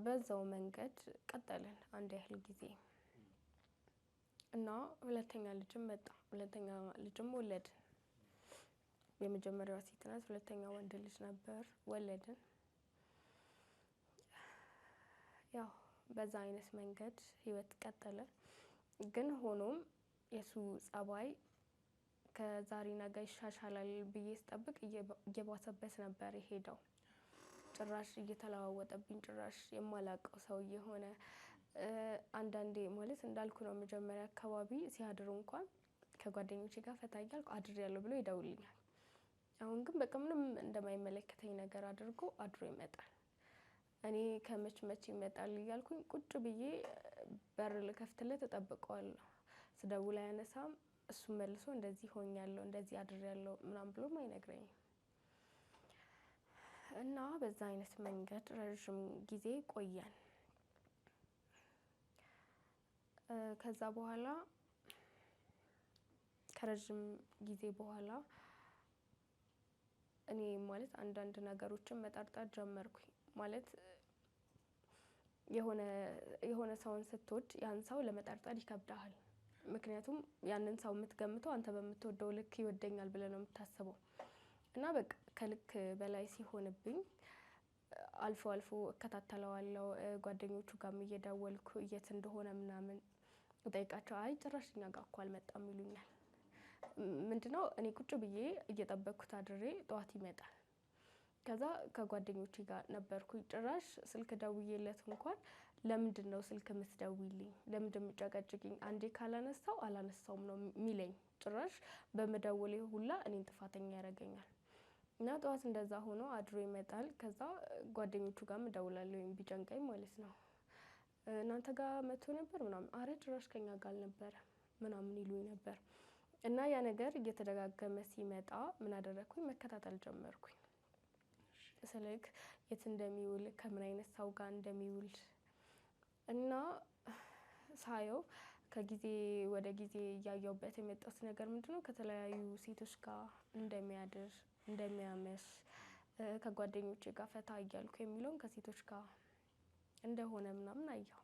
በዛው መንገድ ቀጠልን አንድ ያህል ጊዜ እና ሁለተኛ ልጅም መጣ። ሁለተኛ ልጅም ወለድን። የመጀመሪያዋ ሴት ናት፣ ሁለተኛ ወንድ ልጅ ነበር ወለድን። ያው በዛ አይነት መንገድ ህይወት ቀጠለ። ግን ሆኖም የሱ ጸባይ ከዛሬ ነገ ይሻሻላል ብዬ ስጠብቅ እየባሰበት ነበር የሄደው። ጭራሽ እየተለዋወጠብኝ፣ ጭራሽ የማላውቀው ሰው እየሆነ አንዳንዴ ማለት እንዳልኩ ነው መጀመሪያ አካባቢ ሲያድሩ እንኳን ከጓደኞቼ ጋር ፈታ እያልኩ አድሬያለሁ ብሎ ይደውልኛል። አሁን ግን በቃ ምንም እንደማይመለከተኝ ነገር አድርጎ አድሮ ይመጣል። እኔ ከመች ይመጣል እያልኩኝ ቁጭ ብዬ በር ልከፍትለት እጠብቀዋለሁ። ስደውል አያነሳም። እሱ መልሶ እንደዚህ ሆኛለሁ እንደዚህ አድሬያለሁ ምናምን ብሎም አይነግረኝም። እና በዛ አይነት መንገድ ረዥም ጊዜ ቆየን። ከዛ በኋላ ከረዥም ጊዜ በኋላ እኔ ማለት አንዳንድ ነገሮችን መጠርጠር ጀመርኩኝ። ማለት የሆነ ሰውን ስትወድ ያን ሰው ለመጠርጠር ይከብዳል። ምክንያቱም ያንን ሰው የምትገምተው አንተ በምትወደው ልክ ይወደኛል ብለህ ነው የምታስበው። እና በቃ ከልክ በላይ ሲሆንብኝ አልፎ እከታተለዋለሁ። ጓደኞቹ ጋርም እየደወልኩ የት እንደሆነ ምናምን እጠይቃቸው። አይ ጭራሽ እኛ ጋር እኮ አልመጣም ይሉኛል። ምንድነው እኔ ቁጭ ብዬ እየጠበቅኩት አድሬ ጠዋት ይመጣል። ከዛ ከጓደኞቼ ጋር ነበርኩኝ። ጭራሽ ስልክ ደውዬለት እንኳን ለምንድነው ስልክ የምትደውይልኝ? ለምንድነው የምትጨቀጭቂኝ? አንዴ ካላነሳው አላነሳውም ነው የሚለኝ። ጭራሽ በመደወሌ ሁላ እኔን ጥፋተኛ ያደርገኛል። እና ጠዋት እንደዛ ሆኖ አድሮ ይመጣል። ከዛ ጓደኞቹ ጋርም እደውላለሁ ቢጨንቀኝ ማለት ነው። እናንተ ጋር መጥቶ ነበር ምናምን፣ አረ ጭራሽ ከኛ ጋር አልነበረ ምናምን ይሉኝ ነበር። እና ያ ነገር እየተደጋገመ ሲመጣ ምን አደረኩኝ? መከታተል ጀመርኩኝ። ስልክ የት እንደሚውል ከምን አይነት ሰው ጋር እንደሚውል እና ሳየው ከጊዜ ወደ ጊዜ እያየሁበት የመጣሁት ነገር ምንድነው? ከተለያዩ ሴቶች ጋር እንደሚያድር እንደሚያመሽ፣ ከጓደኞቼ ጋር ፈታ እያልኩ የሚለውን ከሴቶች ጋር እንደሆነ ምናምን አየሁ።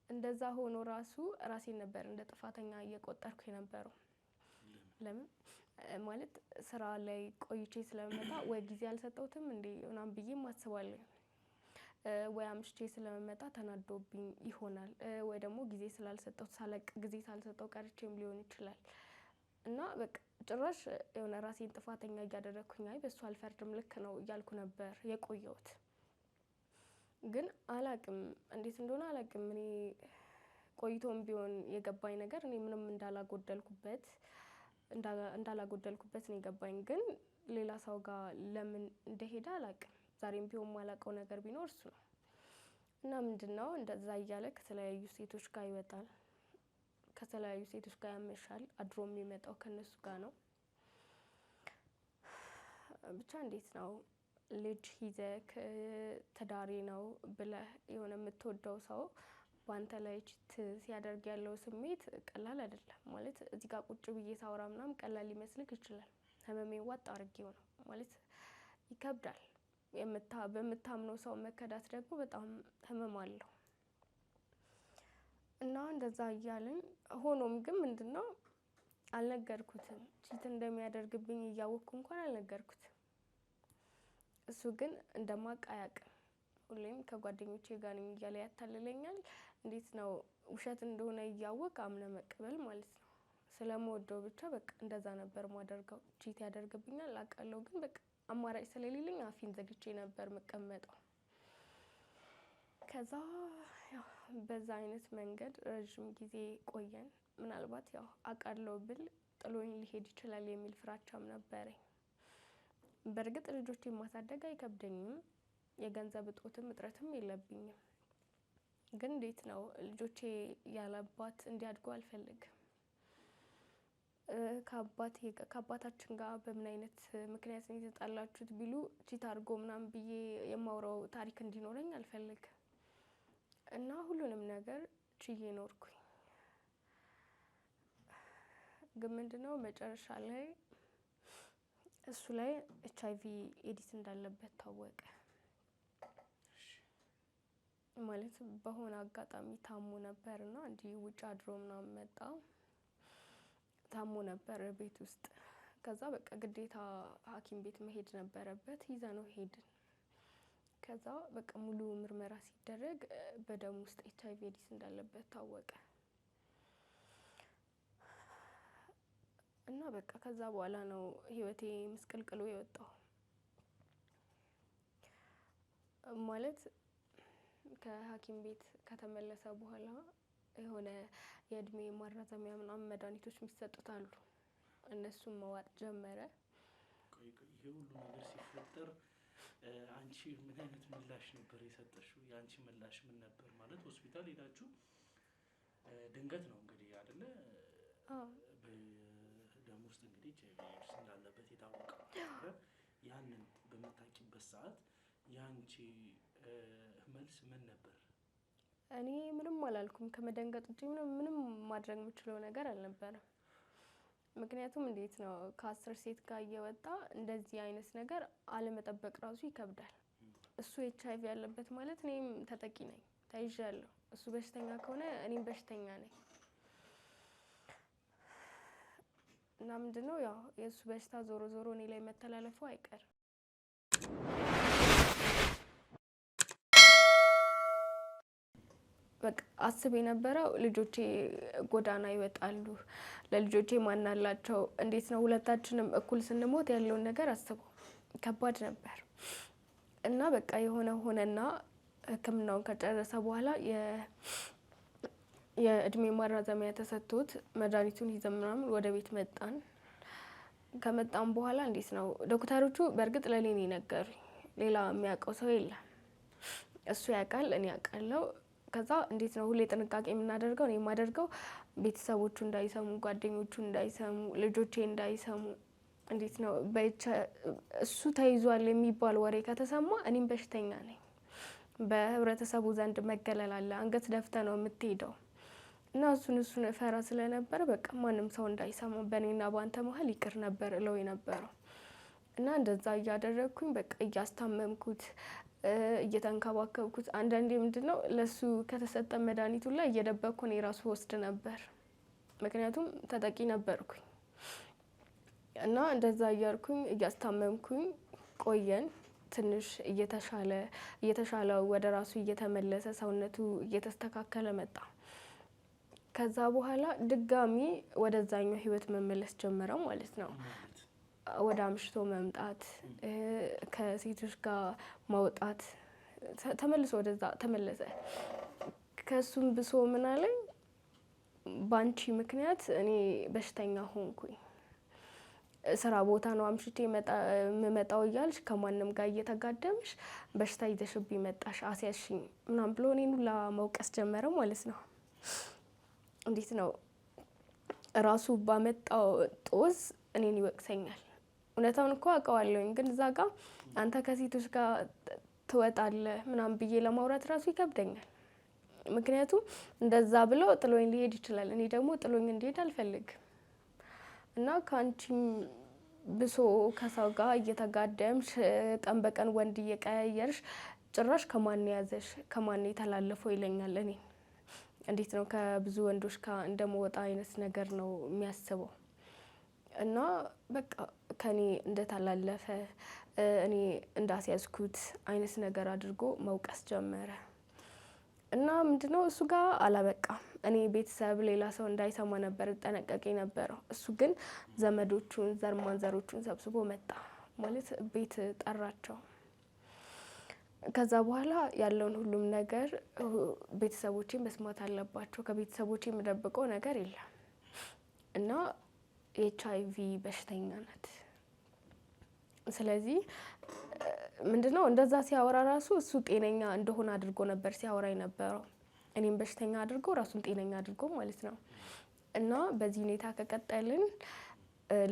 እንደዛ ሆኖ ራሱ ራሴን ነበር እንደ ጥፋተኛ እየቆጠርኩ የነበረው። ለምን ማለት ስራ ላይ ቆይቼ ስለመጣ ወይ ጊዜ አልሰጠሁትም እንዴ ምናምን ብዬም አስባለሁ። ወይ አምሽቼ ስለመጣ ተናዶብኝ ይሆናል፣ ወይ ደግሞ ጊዜ ስላልሰጠሁት ጊዜ ሳልሰጠው ቀርቼም ሊሆን ይችላል። እና በቃ ጭራሽ የሆነ ራሴን ጥፋተኛ እያደረኩኝ አይ በሱ አልፈርድም ልክ ነው እያልኩ ነበር የቆየሁት። ግን አላቅም እንዴት እንደሆነ አላቅም። እኔ ቆይቶም ቢሆን የገባኝ ነገር እኔ ምንም እንዳላጎደልኩበት ነው የገባኝ። ግን ሌላ ሰው ጋር ለምን እንደሄደ አላቅም። ዛሬም ቢሆን ማላውቀው ነገር ቢኖር እሱ ነው። እና ምንድነው እንደዛ እያለ ከተለያዩ ሴቶች ጋር ይወጣል፣ ከተለያዩ ሴቶች ጋር ያመሻል። አድሮ የሚመጣው ከነሱ ጋር ነው። ብቻ እንዴት ነው ልጅ ይዘህ ትዳሬ ነው ብለህ የሆነ የምትወደው ሰው በአንተ ላይ ቺት ሲያደርግ ያለው ስሜት ቀላል አይደለም። ማለት እዚህ ጋር ቁጭ ብዬ ሳወራ ምናምን ቀላል ሊመስልህ ይችላል። ህመሜን ዋጥ አድርጌው ነው ማለት ይከብዳል። በምታምነው ሰው መከዳት ደግሞ በጣም ህመም አለው። እና እንደዛ እያልን ሆኖም ግን ምንድነው አልነገርኩትም። ቺት እንደሚያደርግብኝ እያወቅኩ እንኳን አልነገርኩትም። እሱ ግን እንደማውቅ አያውቅም። ሁሌም ከጓደኞቼ ጋር ነኝ እያለ ያታልለኛል። እንዴት ነው ውሸት እንደሆነ እያወቅ አምነህ መቀበል ማለት ነው። ስለምወደው ብቻ በቃ እንደዛ ነበር ማደርገው። ቺት ያደርግብኛል አውቃለሁ፣ ግን በቃ አማራጭ ስለሌለኝ አፌን ዘግቼ ነበር መቀመጠው። ከዛ ያው በዛ አይነት መንገድ ረጅም ጊዜ ቆየን። ምናልባት ያው አውቃለሁ ብል ጥሎኝ ሊሄድ ይችላል የሚል ፍራቻም ነበረኝ። በእርግጥ ልጆቼን ማሳደግ አይከብደኝም፣ የገንዘብ እጦትም እጥረትም የለብኝም። ግን እንዴት ነው ልጆቼ ያለአባት እንዲያድጉ አልፈልግም። ከአባታችን ጋር በምን አይነት ምክንያት ነው የተጣላችሁት ቢሉ ቺት አድርጎ ምናምን ብዬ የማውራው ታሪክ እንዲኖረኝ አልፈልግም። እና ሁሉንም ነገር ችዬ ኖርኩኝ። ግን ምንድነው መጨረሻ ላይ እሱ ላይ HIV ኤዲስ እንዳለበት ታወቀ። ማለት በሆነ አጋጣሚ ታሞ ነበርና እንዲህ ውጭ አድሮ ምናምን መጣ። ታሞ ነበር ቤት ውስጥ። ከዛ በቃ ግዴታ ሐኪም ቤት መሄድ ነበረበት። ይዘነው ሄድን። ከዛ በቃ ሙሉ ምርመራ ሲደረግ በደም ውስጥ HIV ኤዲስ እንዳለበት ታወቀ። እና በቃ ከዛ በኋላ ነው ህይወቴ ምስቅልቅሉ የወጣው። ማለት ከሐኪም ቤት ከተመለሰ በኋላ የሆነ የእድሜ ማራዘሚያ ምናምን መድኃኒቶች የሚሰጡት አሉ። እነሱን መዋጥ ጀመረ። ይሄ ሁሉ ነገር ሲፈጠር አንቺ ምን አይነት ምላሽ ነበር የሰጠሽው? የአንቺ ምላሽ ምን ነበር? ማለት ሆስፒታል ሄዳችሁ ድንገት ነው እንግዲህ አይደለ? በደም ውስጥ እንግዲህ ኤድስ እንዳለበት የታወቀ ያንን በምታውቂበት ሰዓት የአንቺ መልስ ምን ነበር? እኔ ምንም አላልኩም። ከመደንገጥ ውጪ ምንም ማድረግ የምችለው ነገር አልነበረም። ምክንያቱም እንዴት ነው ከ10 ሴት ጋር እየወጣ እንደዚህ አይነት ነገር አለመጠበቅ ራሱ ይከብዳል። እሱ HIV ያለበት ማለት እኔም ተጠቂ ነኝ፣ ተይዣለሁ። እሱ በሽተኛ ከሆነ እኔም በሽተኛ ነኝ። እና ምንድነው ያው የእሱ በሽታ ዞሮ ዞሮ እኔ ላይ መተላለፉ አይቀርም። በቃ አስብ የነበረው ልጆቼ ጎዳና ይወጣሉ፣ ለልጆቼ ማን አላቸው? እንዴት ነው ሁለታችንም እኩል ስንሞት ያለውን ነገር አስበው። ከባድ ነበር። እና በቃ የሆነ ሆነና ሕክምናውን ከጨረሰ በኋላ የእድሜ ማራዘሚያ ተሰጥቶት መድኃኒቱን ይዘን ምናምን ወደ ቤት መጣን። ከመጣም በኋላ እንዴት ነው ዶክተሮቹ በእርግጥ ለኔ ነው የነገሩኝ። ሌላ የሚያውቀው ሰው የለም። እሱ ያውቃል፣ እኔ ያውቃለሁ። ከዛ እንዴት ነው ሁሌ ጥንቃቄ የምናደርገው፣ እኔ የማደርገው ቤተሰቦቹ እንዳይሰሙ፣ ጓደኞቹ እንዳይሰሙ፣ ልጆቼ እንዳይሰሙ። እንዴት ነው እሱ ተይዟል የሚባል ወሬ ከተሰማ እኔም በሽተኛ ነኝ። በህብረተሰቡ ዘንድ መገለል አለ። አንገት ደፍተ ነው የምትሄደው። እና እሱን እፈራ ስለነበር በቃ ማንም ሰው እንዳይሰማ በእኔና በአንተ መሀል ይቅር ነበር እለው የነበረው። እና እንደዛ እያደረግኩኝ በቃ እያስታመምኩት እየተንከባከብኩት፣ አንዳንዴ ምንድነው ለሱ ከተሰጠ መድኃኒቱ ላይ እየደበቅኩ እኔ ራሱ ወስድ ነበር። ምክንያቱም ተጠቂ ነበርኩኝ። እና እንደዛ እያልኩኝ እያስታመምኩኝ ቆየን። ትንሽ እየተሻለ ወደ ራሱ እየተመለሰ ሰውነቱ እየተስተካከለ መጣ። ከዛ በኋላ ድጋሚ ወደዛኛው ህይወት መመለስ ጀመረ ማለት ነው። ወደ አምሽቶ መምጣት፣ ከሴቶች ጋር ማውጣት፣ ተመልሶ ወደዛ ተመለሰ። ከሱም ብሶ ምን አለኝ፣ ባንቺ ምክንያት እኔ በሽተኛ ሆንኩኝ። ስራ ቦታ ነው አምሽቼ የምመጣው እያልሽ ከማንም ጋር እየተጋደምሽ በሽታ ይዘሽብኝ መጣሽ፣ አስያዝሽኝ ምናምን ብሎ እኔን ሁላ መውቀስ ጀመረ ማለት ነው። እንዴት ነው ራሱ ባመጣው ጦስ እኔን ይወቅሰኛል። እውነታውን እኮ አውቀዋለሁኝ፣ ግን እዛ ጋር አንተ ከሴቶች ጋር ትወጣለህ ምናምን ብዬ ለማውራት ራሱ ይከብደኛል። ምክንያቱም እንደዛ ብሎ ጥሎኝ ሊሄድ ይችላል። እኔ ደግሞ ጥሎኝ እንዲሄድ አልፈልግም። እና ከአንቺም ብሶ ከሰው ጋር እየተጋደምሽ ቀን በቀን ወንድ እየቀያየርሽ ጭራሽ ከማን ያዘሽ ከማን የተላለፈው ይለኛል። እኔ እንዴት ነው ከብዙ ወንዶች ጋር እንደመወጣ አይነት ነገር ነው የሚያስበው። እና በቃ ከኔ እንደተላለፈ እኔ እንዳስያዝኩት አይነት ነገር አድርጎ መውቀስ ጀመረ። እና ምንድነው እሱ ጋር አላበቃም። እኔ ቤተሰብ ሌላ ሰው እንዳይሰማ ነበር ጠነቀቄ ነበረው። እሱ ግን ዘመዶቹን ዘር ማንዘሮቹን ሰብስቦ መጣ ማለት ቤት ጠራቸው። ከዛ በኋላ ያለውን ሁሉም ነገር ቤተሰቦቼን መስማት አለባቸው። ከቤተሰቦቼ የምደብቀው ነገር የለም። እና ኤችአይቪ በሽተኛ ናት። ስለዚህ ምንድነው እንደዛ ሲያወራ ራሱ እሱ ጤነኛ እንደሆነ አድርጎ ነበር ሲያወራ የነበረው። እኔም በሽተኛ አድርጎ ራሱን ጤነኛ አድርጎ ማለት ነው። እና በዚህ ሁኔታ ከቀጠልን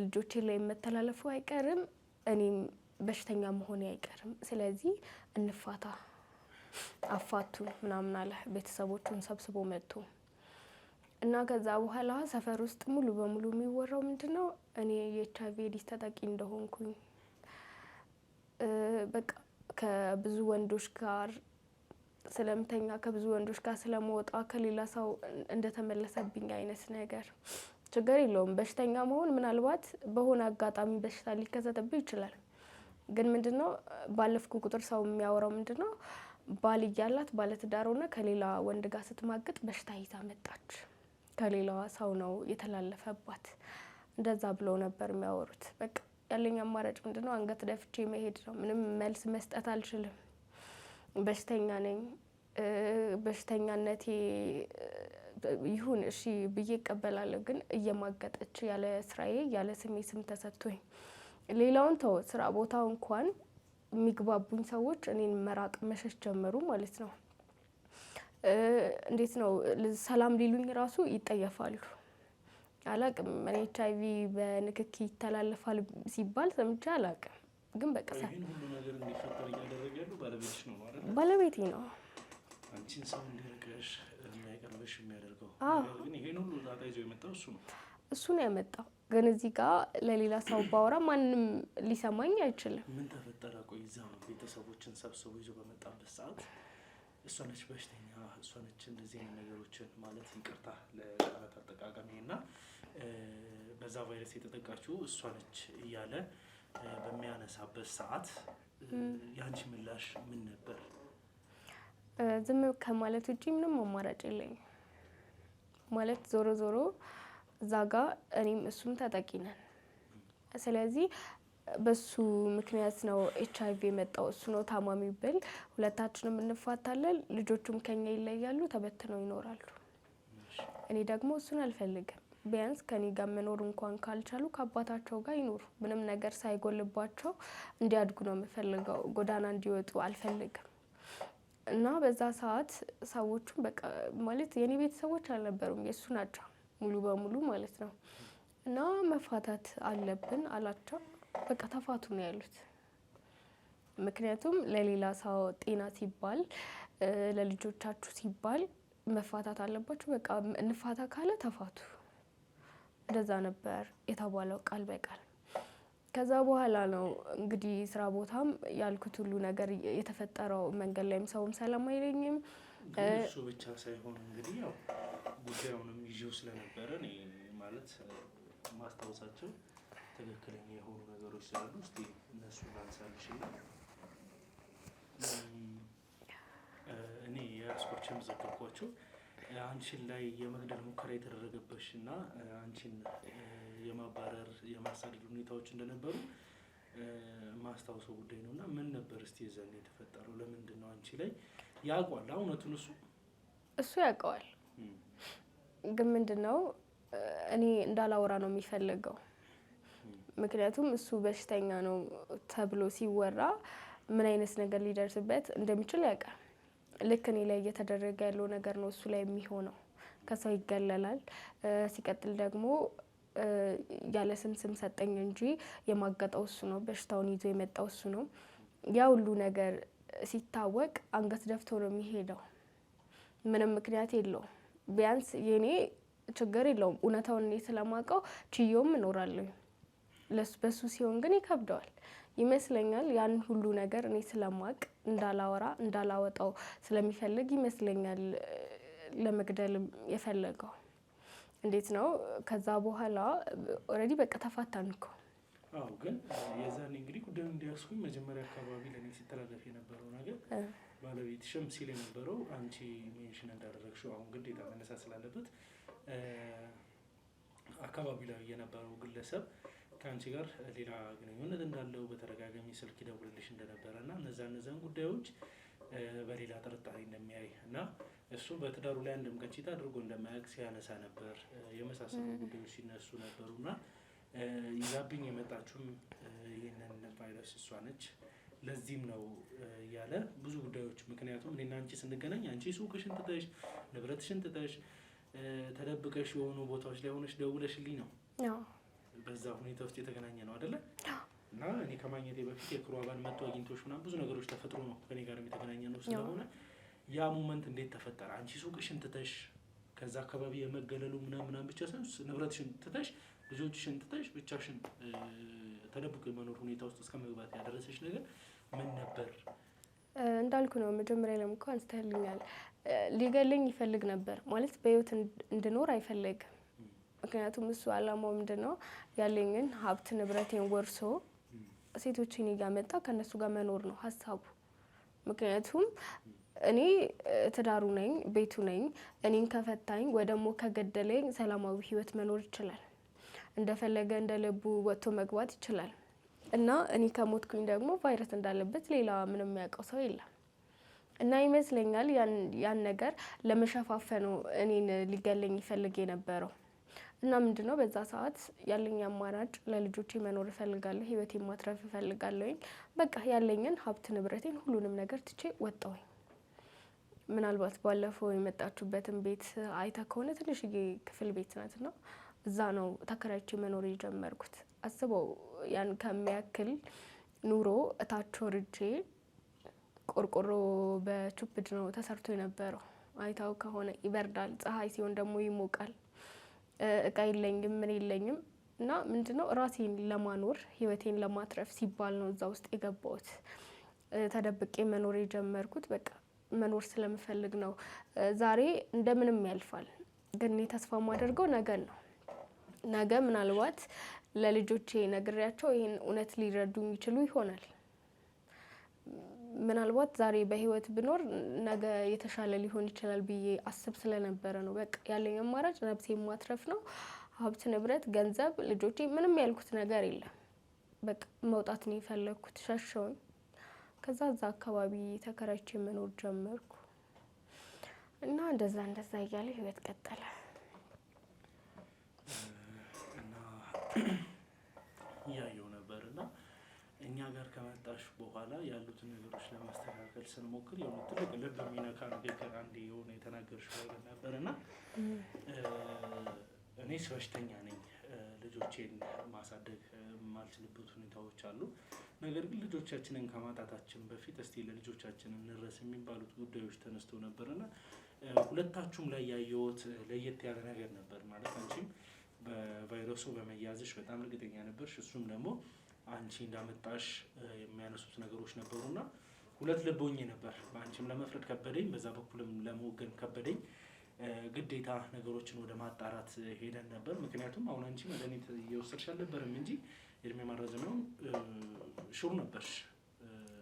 ልጆቼ ላይ መተላለፉ አይቀርም፣ እኔም በሽተኛ መሆኔ አይቀርም። ስለዚህ እንፋታ፣ አፋቱን ምናምን አለ። ቤተሰቦቹን ሰብስቦ መጥቶ እና ከዛ በኋላ ሰፈር ውስጥ ሙሉ በሙሉ የሚወራው ምንድነው እኔ የኤችአይቪ ኤዲስ ተጠቂ እንደሆንኩኝ፣ በቃ ከብዙ ወንዶች ጋር ስለምተኛ፣ ከብዙ ወንዶች ጋር ስለመወጣ፣ ከሌላ ሰው እንደተመለሰብኝ አይነት ነገር። ችግር የለውም በሽተኛ መሆን፣ ምናልባት በሆነ አጋጣሚ በሽታ ሊከሰትብኝ ይችላል። ግን ምንድነው ባለፍኩ ቁጥር ሰው የሚያወራው ምንድነው ባል እያላት ባለትዳር ሆነ ከሌላ ወንድ ጋር ስትማግጥ በሽታ ይዛ መጣች፣ ከሌላዋ ሰው ነው የተላለፈባት፣ እንደዛ ብለው ነበር የሚያወሩት። በቃ ያለኝ አማራጭ ምንድነው አንገት ደፍቼ መሄድ ነው። ምንም መልስ መስጠት አልችልም። በሽተኛ ነኝ። በሽተኛነቴ ይሁን እሺ ብዬ እቀበላለሁ። ግን እየማገጠች ያለ ስራዬ ያለ ስሜ ስም ተሰጥቶኝ ሌላውን ተው፣ ስራ ቦታው እንኳን የሚግባቡኝ ሰዎች እኔን መራቅ መሸሽ ጀመሩ ማለት ነው። እንዴት ነው ሰላም ሊሉኝ ራሱ ይጠየፋሉ። አላቅም እኔ ኤችአይቪ በንክኪ ይተላለፋል ሲባል ሰምቼ አላቅም። ግን በቃ ይሄን ሁሉ ነገር እንዲፈጠር እያደረገ ያለው ባለቤትሽ ነው ማለት ነው? ባለቤቴ ነው። አንቺን ሰው እንዲርቅሽ እንዳይቀርብሽ የሚያደርገው ግን ይሄን ሁሉ ጣጣ ይዞ የመጣው እሱ ነው። እሱ ነው ያመጣው። ግን እዚህ ጋር ለሌላ ሰው ባወራ ማንም ሊሰማኝ አይችልም። ምን ተፈጠረ? ቆይ እዛ ነው ቤተሰቦችን ሰብስቦ ይዞ በመጣበት ሰዓት እሷ ነች በሽተኛ፣ እሷ ነች እንደዚህ አይነት ነገሮችን ማለት ይቅርታ ለቃላት አጠቃቀሚ እና በዛ ቫይረስ የተጠቃችው እሷ ነች እያለ በሚያነሳበት ሰዓት የአንቺ ምላሽ ምን ነበር? ዝም ከማለት ውጪ ምንም አማራጭ የለኝም። ማለት ዞሮ ዞሮ እዛ ጋ እኔም እሱም ተጠቂ ነን። ስለዚህ በሱ ምክንያት ነው ኤችአይቪ የመጣው። እሱ ነው ታማሚ ብል ሁለታችንም እንፋታለን፣ ልጆቹም ከኛ ይለያሉ፣ ተበትነው ይኖራሉ። እኔ ደግሞ እሱን አልፈልግም። ቢያንስ ከኔ ጋር መኖር እንኳን ካልቻሉ ከአባታቸው ጋር ይኖሩ፣ ምንም ነገር ሳይጎልባቸው እንዲያድጉ ነው የምፈልገው። ጎዳና እንዲወጡ አልፈልግም። እና በዛ ሰዓት ሰዎቹም በቃ ማለት የኔ ቤተሰቦች አልነበሩም፣ የእሱ ናቸው ሙሉ በሙሉ ማለት ነው። እና መፋታት አለብን አላቸው። በቃ ተፋቱ ነው ያሉት። ምክንያቱም ለሌላ ሰው ጤና ሲባል ለልጆቻችሁ ሲባል መፋታት አለባችሁ። በቃ እንፋታ ካለ ተፋቱ። እንደዛ ነበር የተባለው ቃል በቃል። ከዛ በኋላ ነው እንግዲህ ስራ ቦታም ያልኩት ሁሉ ነገር የተፈጠረው። መንገድ ላይም ሰውም ሰላም አይለኝም። እሱ ብቻ ሳይሆን እንግዲህ ያው ጉዳዩንም ይዤው ስለነበረ እኔ ማለት ማስታወሳቸው ትክክለኛ የሆኑ ነገሮች ስላሉ እስቲ እነሱን ላንሳልሽና እኔ የስኮርችም ዘገብኳቸው አንቺን ላይ የመግደል ሙከራ የተደረገበሽ እና አንቺን የማባረር የማሳደድ ሁኔታዎች እንደነበሩ ማስታወሰው ጉዳይ ነው። እና ምን ነበር እስቲ የዛኔ የተፈጠረው? ለምንድን ነው አንቺ ላይ ያውቋል? እውነቱን እሱ ያውቀዋል። ግን ምንድን ነው እኔ እንዳላወራ ነው የሚፈልገው። ምክንያቱም እሱ በሽተኛ ነው ተብሎ ሲወራ ምን አይነት ነገር ሊደርስበት እንደሚችል ያውቃል። ልክ እኔ ላይ እየተደረገ ያለው ነገር ነው እሱ ላይ የሚሆነው። ከሰው ይገለላል። ሲቀጥል ደግሞ ያለ ስም ሰጠኝ እንጂ የማገጠው እሱ ነው። በሽታውን ይዞ የመጣው እሱ ነው። ያ ሁሉ ነገር ሲታወቅ አንገት ደፍቶ ነው የሚሄደው። ምንም ምክንያት የለውም። ቢያንስ የኔ ችግር የለውም። እውነታውን እኔ ስለማውቀው ችዬውም እኖራለሁ። በሱ ሲሆን ግን ይከብደዋል ይመስለኛል። ያን ሁሉ ነገር እኔ ስለማውቅ እንዳላወጣው ስለሚፈልግ ይመስለኛል ለመግደልም የፈለገው። እንዴት ነው? ከዛ በኋላ ኦልሬዲ በቃ ተፋታን እኮ። አዎ። ግን የዛኔ እንግዲህ ጉዳዩን እንዲያስኩኝ መጀመሪያ አካባቢ ለእኔ ሲተላለፍ የነበረው ነገር ባለቤትሽም ሲል የነበረው አንቺ ሜንሽን እንዳደረግሽው አሁን ግዴታ መነሳት ስላለበት አካባቢ ላይ የነበረው ግለሰብ ከአንቺ ጋር ሌላ ግንኙነት እንዳለው በተደጋጋሚ ስልክ ይደውልልሽ እንደነበረ እና እነዛን ጉዳዮች በሌላ ጥርጣሬ እንደሚያይ እና እሱ በትዳሩ ላይ አንድም ቀን ቺት አድርጎ እንደማያውቅ ሲያነሳ ነበር። የመሳሰሉ ጉዳዮች ሲነሱ ነበሩ እና ይዛብኝ የመጣችውም ይህንን ቫይረስ እሷ ነች፣ ለዚህም ነው እያለ ብዙ ጉዳዮች። ምክንያቱም እኔና አንቺ ስንገናኝ አንቺ ሱቅሽን ትተሽ ንብረትሽን ትተሽ ተደብቀሽ የሆኑ ቦታዎች ላይ ሆነሽ ደውለሽልኝ ነው በዛ ሁኔታ ውስጥ የተገናኘ ነው አይደለ? እና እኔ ከማግኘቴ በፊት የክሩ አባል መጥቶ አግኝቶሽ ምናምን ብዙ ነገሮች ተፈጥሮ ነው ከኔ ጋር የተገናኘ ነው። ስለሆነ ያ ሞመንት እንዴት ተፈጠረ? አንቺ ሱቅሽን ትተሽ ከዛ አካባቢ የመገለሉ ምናምን ብቻ ሳይሆን ንብረትሽን ትተሽ ልጆችሽን ትተሽ ብቻሽን ተደብቆ የመኖር ሁኔታ ውስጥ እስከ መግባት ያደረሰሽ ነገር ምን ነበር? እንዳልኩ ነው መጀመሪያ ላይ እንኳን አንስተልኛል። ሊገለኝ ይፈልግ ነበር ማለት በህይወት እንድኖር አይፈልግም። ምክንያቱም እሱ አላማው ምንድነው? ያለኝን ሀብት ንብረቴን ወርሶ ሴቶችን እያመጣ ከነሱ ጋር መኖር ነው ሀሳቡ። ምክንያቱም እኔ ትዳሩ ነኝ፣ ቤቱ ነኝ። እኔን ከፈታኝ ወይ ደግሞ ከገደለኝ ሰላማዊ ህይወት መኖር ይችላል። እንደፈለገ እንደ ልቡ ወጥቶ መግባት ይችላል። እና እኔ ከሞትኩኝ ደግሞ ቫይረስ እንዳለበት ሌላ ምንም የሚያውቀው ሰው የለም። እና ይመስለኛል ያን ነገር ለመሸፋፈኑ እኔን ሊገለኝ ይፈልግ የነበረው። እና ምንድነው በዛ ሰዓት ያለኝ አማራጭ ለልጆቼ መኖር እፈልጋለሁ፣ ህይወቴን ማትረፍ እፈልጋለሁኝ። በቃ ያለኝን ሀብት ንብረቴን ሁሉንም ነገር ትቼ ወጣሁኝ። ምናልባት ባለፈው የመጣችሁበትን ቤት አይታ ከሆነ ትንሽዬ ክፍል ቤት ናትና እዛ ነው ተከራይቼ መኖር የጀመርኩት። አስበው ያን ከሚያክል ኑሮ እታች ወርጄ ቆርቆሮ በቹፕድ ነው ተሰርቶ የነበረው። አይታው ከሆነ ይበርዳል፣ ፀሐይ ሲሆን ደግሞ ይሞቃል። እቃ የለኝም ምን የለኝም። እና ምንድነው ራሴን ለማኖር ህይወቴን ለማትረፍ ሲባል ነው እዛ ውስጥ የገባሁት። ተደብቄ መኖር የጀመርኩት በቃ መኖር ስለምፈልግ ነው። ዛሬ እንደምንም ያልፋል፣ ግን እኔ ተስፋ የማደርገው ነገን ነው። ነገ ምናልባት ለልጆቼ ነግሬያቸው ይህን እውነት ሊረዱኝ ይችሉ ይሆናል። ምናልባት ዛሬ በህይወት ብኖር ነገ የተሻለ ሊሆን ይችላል ብዬ አስብ ስለነበረ ነው። በቃ ያለኝ አማራጭ ነፍሴን ማትረፍ ነው። ሀብት ንብረት፣ ገንዘብ፣ ልጆቼ ምንም ያልኩት ነገር የለም። በቃ መውጣት ነው የፈለግኩት። ሸሸውኝ። ከዛ እዛ አካባቢ ተከራይቼ መኖር ጀመርኩ እና እንደዛ እያለ ህይወት ቀጠለ። እያየው ነበር እና እኛ ጋር ከመጣሽ በኋላ ያሉትን ነገሮች ለማስተካከል ስንሞክር የሆነ ትልቅ ልብ የሚነካ ንግግር አንዴ የሆነ የተናገርሽው ነገር ነበር እና እኔ በሽተኛ ነኝ፣ ልጆቼን ማሳደግ የማልችልበት ሁኔታዎች አሉ። ነገር ግን ልጆቻችንን ከማጣታችን በፊት እስቲ ለልጆቻችን እንድረስ የሚባሉት ጉዳዮች ተነስተው ነበርና ሁለታችሁም ላይ ያየሁት ለየት ያለ ነገር ነበር። ማለት አንቺም በቫይረሱ በመያዝሽ በጣም እርግጠኛ ነበርሽ፣ እሱም ደግሞ አንቺ እንዳመጣሽ የሚያነሱት ነገሮች ነበሩና ሁለት ልብ ሆኜ ነበር። በአንቺም ለመፍረድ ከበደኝ፣ በዛ በኩልም ለመወገን ከበደኝ። ግዴታ ነገሮችን ወደ ማጣራት ሄደን ነበር። ምክንያቱም አሁን አንቺ መድኃኒት እየወሰድሽ አልነበረም እንጂ የእድሜ ማራዘሚያውን ሹር ነበርሽ።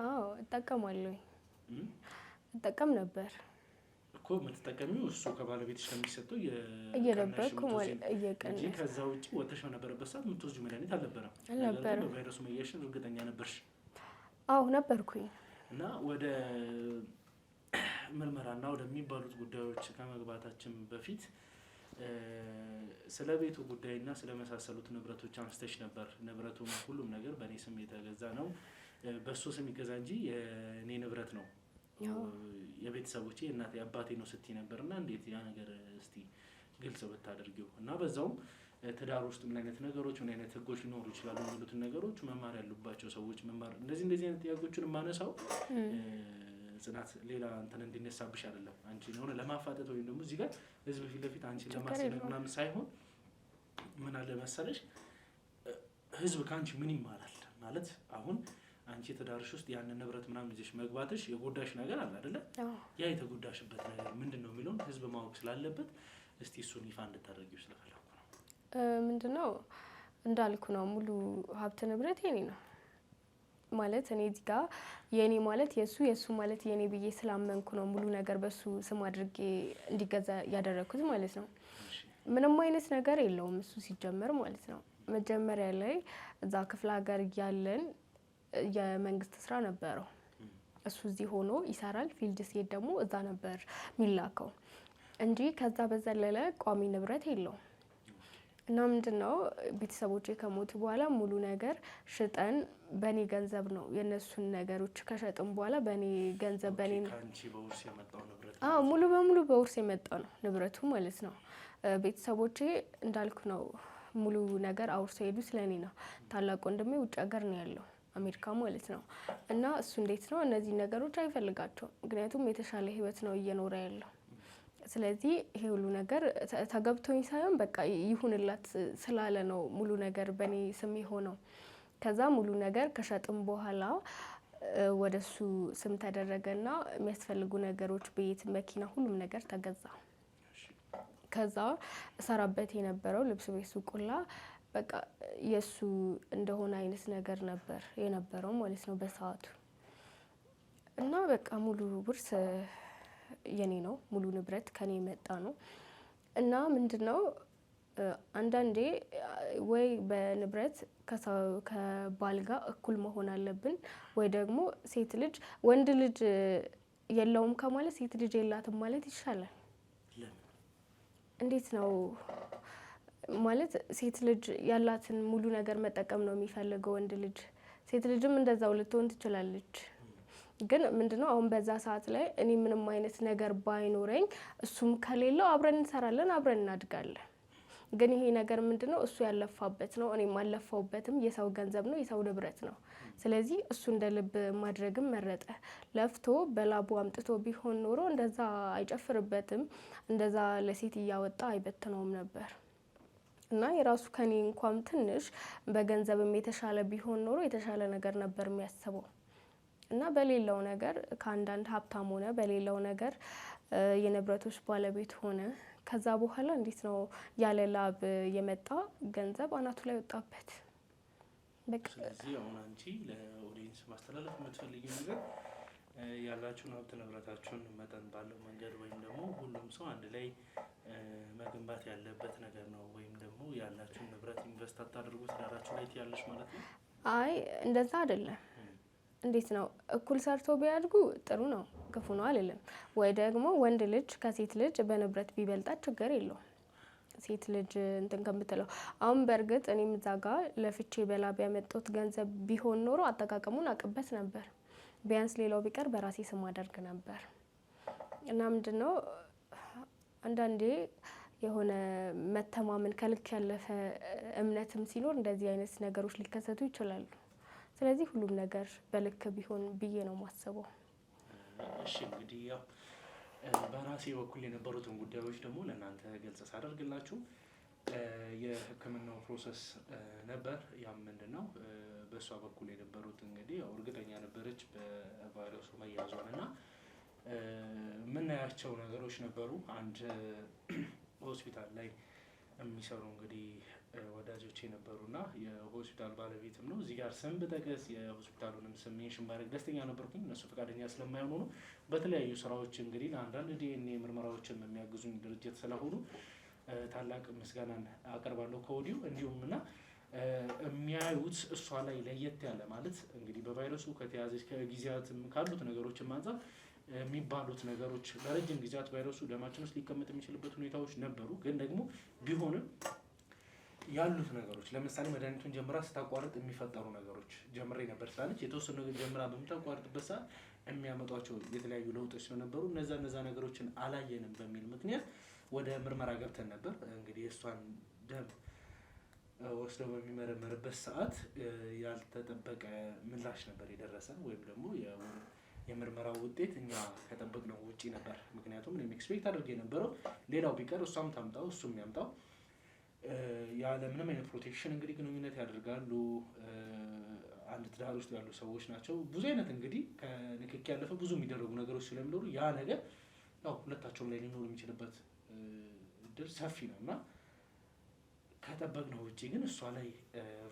አዎ እጠቀማለሁ፣ እጠቀም ነበር እኮ የምትጠቀሚው እሱ ከባለቤትሽ ከሚሰጠው እየደበቅኩ እየቀነስኩ እንጂ ከዛ ውጭ ወተሽ በነበረበት ሰዓት የምትወስጂው መድኃኒት አልነበረም። በቫይረሱ መያዝሽን እርግጠኛ ነበርሽ? አዎ ነበርኩኝ። እና ወደ ምርመራና ወደሚባሉት ጉዳዮች ከመግባታችን በፊት ስለ ቤቱ ጉዳይና ስለመሳሰሉት ንብረቶች አንስተሽ ነበር። ንብረቱም ሁሉም ነገር በእኔ ስም የተገዛ ነው፣ በእሱ ስም ይገዛ እንጂ የእኔ ንብረት ነው፣ የቤተሰቦቼ የእናቴ አባቴ ነው ስትይ ነበር። እና እንዴት ያ ነገር እስቲ ግልጽ ብታደርጊው እና በዛውም ትዳር ውስጥ ምን አይነት ነገሮች ምን አይነት ህጎች ሊኖሩ ይችላሉ የሚሉትን ነገሮች መማር ያሉባቸው ሰዎች መማር እንደዚህ አይነት ጥያቄዎችን የማነሳው ጽናት ሌላ እንትን እንዲነሳብሽ አይደለም። አንቺ የሆነ ለማፋጠጥ ወይም ደግሞ እዚህ ጋር ህዝብ ፊት ለፊት አንቺን ለማስነቅ ምናምን ሳይሆን ምን አለ መሰለሽ ህዝብ ከአንቺ ምን ይማራል ማለት አሁን አንቺ ትዳርሽ ውስጥ ያንን ንብረት ምናምን ይዘሽ መግባትሽ የጎዳሽ ነገር አለ አይደለ? ያ የተጎዳሽበት ነገር ምንድን ነው የሚለውን ህዝብ ማወቅ ስላለበት እስቲ እሱን ይፋ እንድታደርጊው ስለፈለኩ ነው። ምንድነው እንዳልኩ ነው፣ ሙሉ ሀብት ንብረት የኔ ነው ማለት እኔ እዚህ ጋር የኔ ማለት የሱ ማለት የኔ ብዬ ስላመንኩ ነው ሙሉ ነገር በሱ ስም አድርጌ እንዲገዛ ያደረኩት ማለት ነው። ምንም አይነት ነገር የለውም እሱ ሲጀመር ማለት ነው። መጀመሪያ ላይ እዛ ክፍለ ሀገር እያለን የመንግስት ስራ ነበረው። እሱ እዚህ ሆኖ ይሰራል፣ ፊልድ ሲሄድ ደግሞ እዛ ነበር የሚላከው እንጂ ከዛ በዘለለ ቋሚ ንብረት የለውም። እና ምንድነው ቤተሰቦቼ ከሞቱ በኋላ ሙሉ ነገር ሽጠን በኔ ገንዘብ ነው የነሱን ነገሮች ከሸጥን በኋላ በኔ ገንዘብ በኔ ሙሉ በሙሉ በውርስ የመጣው ነው ንብረቱ ማለት ነው። ቤተሰቦቼ እንዳልኩ ነው ሙሉ ነገር አውርሰው ሄዱ ስለኔ ነው። ታላቅ ወንድሜ ውጭ ሀገር ነው ያለው አሜሪካ ማለት ነው። እና እሱ እንዴት ነው እነዚህ ነገሮች አይፈልጋቸውም፣ ምክንያቱም የተሻለ ህይወት ነው እየኖረ ያለው። ስለዚህ ይሄ ሁሉ ነገር ተገብቶኝ ሳይሆን በቃ ይሁንላት ስላለ ነው ሙሉ ነገር በኔ ስም ሆነው። ከዛ ሙሉ ነገር ከሸጥም በኋላ ወደሱ ስም ተደረገና የሚያስፈልጉ ነገሮች ቤት፣ መኪና፣ ሁሉም ነገር ተገዛ። ከዛ እሰራበት የነበረው ልብስ ቤት ሱቁላ በቃ የሱ እንደሆነ አይነት ነገር ነበር የነበረው ማለት ነው በሰዓቱ። እና በቃ ሙሉ ውርስ የኔ ነው፣ ሙሉ ንብረት ከኔ የመጣ ነው። እና ምንድነው አንዳንዴ ወይ በንብረት ከባል ጋር እኩል መሆን አለብን፣ ወይ ደግሞ ሴት ልጅ ወንድ ልጅ የለውም ከማለት ሴት ልጅ የላትም ማለት ይሻላል። እንዴት ነው ማለት ሴት ልጅ ያላትን ሙሉ ነገር መጠቀም ነው የሚፈልገው ወንድ ልጅ። ሴት ልጅም እንደዛው ልትሆን ትችላለች። ግን ምንድነው አሁን በዛ ሰዓት ላይ እኔ ምንም አይነት ነገር ባይኖረኝ እሱም ከሌለው አብረን እንሰራለን፣ አብረን እናድጋለን። ግን ይሄ ነገር ምንድነው እሱ ያለፋበት ነው፣ እኔም አልለፋውበትም። የሰው ገንዘብ ነው፣ የሰው ንብረት ነው። ስለዚህ እሱ እንደ ልብ ማድረግም መረጠ። ለፍቶ በላቡ አምጥቶ ቢሆን ኖሮ እንደዛ አይጨፍርበትም፣ እንደዛ ለሴት እያወጣ አይበትነውም ነበር። እና የራሱ ከኔ እንኳን ትንሽ በገንዘብም የተሻለ ቢሆን ኖሮ የተሻለ ነገር ነበር የሚያስበው። እና በሌላው ነገር ከአንዳንድ ሀብታም ሆነ፣ በሌላው ነገር የንብረቶች ባለቤት ሆነ። ከዛ በኋላ እንዴት ነው ያለ ላብ የመጣ ገንዘብ አናቱ ላይ ወጣበት። ስለዚህ አሁን አንቺ ለኦዲየንስ ማስተላለፍ የምትፈልጊው ነገር ያላችሁን ሀብት ንብረታችሁን መጠን ባለው መንገድ ወይም ደግሞ ሁሉም ሰው አንድ ላይ መገንባት ያለበት ነገር ነው፣ ወይም ደግሞ ያላችሁን ንብረት ኢንቨስት አታድርጉ ትዳራችሁ ላይ ትያለሽ ማለት ነው? አይ እንደዛ አይደለም። እንዴት ነው እኩል ሰርቶ ቢያድጉ ጥሩ ነው፣ ክፉ ነው አልልም። ወይ ደግሞ ወንድ ልጅ ከሴት ልጅ በንብረት ቢበልጣት ችግር የለውም። ሴት ልጅ እንትን ከምትለው። አሁን በእርግጥ እኔም እዛ ጋር ለፍቼ በላብ ያመጣሁት ገንዘብ ቢሆን ኖሮ አጠቃቀሙን አቅበት ነበር። ቢያንስ ሌላው ቢቀር በራሴ ስም አደርግ ነበር። እና ምንድነው አንዳንዴ የሆነ መተማመን ከልክ ያለፈ እምነትም ሲኖር እንደዚህ አይነት ነገሮች ሊከሰቱ ይችላሉ። ስለዚህ ሁሉም ነገር በልክ ቢሆን ብዬ ነው የማስበው። እሺ እንግዲህ ያው በራሴ በኩል የነበሩትን ጉዳዮች ደግሞ ለእናንተ ግልጽ ሳደርግላችሁ የሕክምናው ፕሮሰስ ነበር። ያም ምንድነው በእሷ በኩል የነበሩት እንግዲህ ያው እርግጠኛ ነበረች በቫይረሱ መያዟን እና የምናያቸው ነገሮች ነበሩ። አንድ ሆስፒታል ላይ የሚሰሩ እንግዲህ ወዳጆቼ ነበሩና የሆስፒታል ባለቤትም ነው። እዚህ ጋር ስም ብጠቅስ የሆስፒታሉንም ስም ሜንሽን ባደርግ ደስተኛ ነበርኩኝ። እነሱ ፈቃደኛ ስለማይሆኑ ነው። በተለያዩ ስራዎች እንግዲህ ለአንዳንድ ዲኤንኤ ምርመራዎችን የሚያግዙኝ ድርጅት ስለሆኑ ታላቅ ምስጋናን አቀርባለሁ ከወዲሁ። እንዲሁም እና የሚያዩት እሷ ላይ ለየት ያለ ማለት እንግዲህ በቫይረሱ ከተያዘች ከጊዜያትም ካሉት ነገሮችም አንጻር የሚባሉት ነገሮች ለረጅም ጊዜያት ቫይረሱ ደማችን ውስጥ ሊቀመጥ የሚችልበት ሁኔታዎች ነበሩ። ግን ደግሞ ቢሆንም ያሉት ነገሮች ለምሳሌ መድኃኒቱን ጀምራ ስታቋርጥ የሚፈጠሩ ነገሮች ጀምሬ ነበር ስላለች የተወሰኑ ነገር ጀምራ በምታቋርጥበት ሰዓት የሚያመጧቸው የተለያዩ ለውጦች ስለነበሩ እነዛ ነገሮችን አላየንም በሚል ምክንያት ወደ ምርመራ ገብተን ነበር። እንግዲህ እሷን ደም ወስደው በሚመረመርበት ሰዓት ያልተጠበቀ ምላሽ ነበር የደረሰን ወይም ደግሞ የምርመራው ውጤት እኛ ከጠበቅነው ውጪ ነበር። ምክንያቱም እኔም ኤክስፔክት አድርጌ የነበረው ሌላው ቢቀር እሷም ታምጣው እሱም ያምጣው ያለ ምንም አይነት ፕሮቴክሽን እንግዲህ ግንኙነት ያደርጋሉ። አንድ ትዳር ውስጥ ያሉ ሰዎች ናቸው። ብዙ አይነት እንግዲህ ከንክኪ ያለፈ ብዙ የሚደረጉ ነገሮች ስለሚኖሩ ያ ነገር ያው ሁለታቸውም ላይ ሊኖር የሚችልበት እድል ሰፊ ነው እና ከጠበቅነው ውጪ ግን እሷ ላይ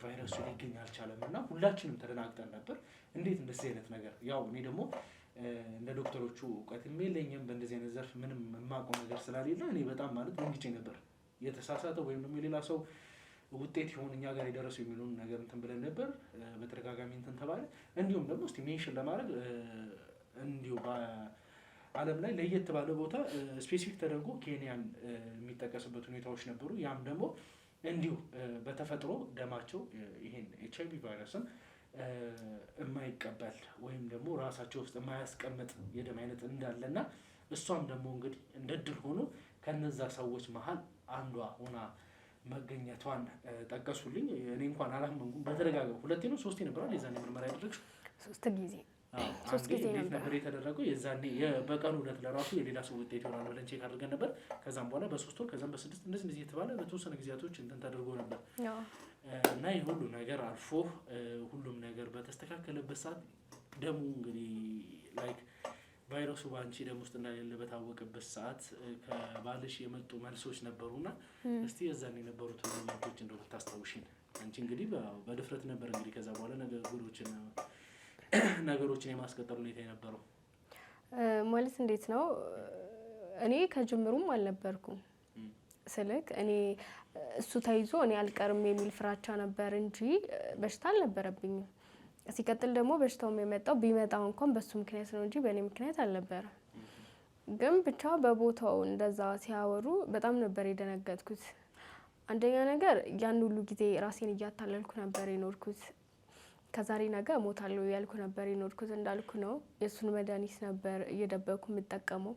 ቫይረሱ ሊገኝ አልቻለም እና ሁላችንም ተደናግጠን ነበር። እንዴት እንደዚህ አይነት ነገር ያው እኔ ደግሞ እንደ ዶክተሮቹ እውቀትም የለኝም በእንደዚህ አይነት ዘርፍ ምንም የማውቀው ነገር ስላሌለ እኔ በጣም ማለት ወንጅቼ ነበር። የተሳሳተ ወይም ደግሞ የሌላ ሰው ውጤት ይሆን እኛ ጋር የደረሰው የሚለውን ነገር እንትን ብለን ነበር። በተደጋጋሚ እንትን ተባለ። እንዲሁም ደግሞ እስቲ ሜንሽን ለማድረግ እንዲሁ በዓለም ላይ ለየት ባለ ቦታ ስፔሲፊክ ተደርጎ ኬንያን የሚጠቀስበት ሁኔታዎች ነበሩ። ያም ደግሞ እንዲሁ በተፈጥሮ ደማቸው ይሄን ኤችአይቪ ቫይረስን የማይቀበል ወይም ደግሞ ራሳቸው ውስጥ የማያስቀምጥ የደም አይነት እንዳለና እሷም ደግሞ እንግዲህ እንደ እድል ሆኖ ከነዛ ሰዎች መሀል አንዷ ሆና መገኘቷን ጠቀሱልኝ። እኔ እንኳን አላመንኩም። በተደጋጋሚ 2 ነው 3 ነበራል የዛኔ ምርመራ ያደረግሽው? 3 ጊዜ ነበር የተደረገው። የዛኔ በቀኑ ዕለት ለራሱ የሌላ ሰው ውጤት ይሆናል ብለን ቼክ አድርገን ነበር። ከዛም በኋላ በ3 ወር ከዛም በ6 እንደዚህ የተባለ በተወሰነ ጊዜያቶች እንትን ተደርጎ ነበር እና ይህ ሁሉ ነገር አልፎ ሁሉም ነገር በተስተካከለበት ሰዓት ደሙ እንግዲህ ላይክ ቫይረሱ በአንቺ ደም ውስጥ እንዳሌለ በታወቀበት ሰዓት ከባልሽ የመጡ መልሶች ነበሩና እስቲ የዛን የነበሩትን ሞመንቶች እንደው ብታስታውሽኝ። አንቺ እንግዲህ በድፍረት ነበር እንግዲህ ከዛ በኋላ ነገሮችን የማስቀጠል ሁኔታ የነበረው ማለት እንዴት ነው? እኔ ከጅምሩም አልነበርኩም ስልክ እኔ እሱ ተይዞ እኔ አልቀርም የሚል ፍራቻ ነበር እንጂ በሽታ አልነበረብኝም። ሲቀጥል ደግሞ በሽታውም የመጣው ቢመጣው እንኳን በሱ ምክንያት ነው እንጂ በእኔ ምክንያት አልነበረም። ግን ብቻ በቦታው እንደዛ ሲያወሩ በጣም ነበር የደነገጥኩት። አንደኛ ነገር ያን ሁሉ ጊዜ ራሴን እያታለልኩ ነበር የኖርኩት። ከዛሬ ነገ እሞታለሁ ያልኩ ነበር የኖርኩት። እንዳልኩ ነው የእሱን መድኃኒት ነበር እየደበኩ የምጠቀመው።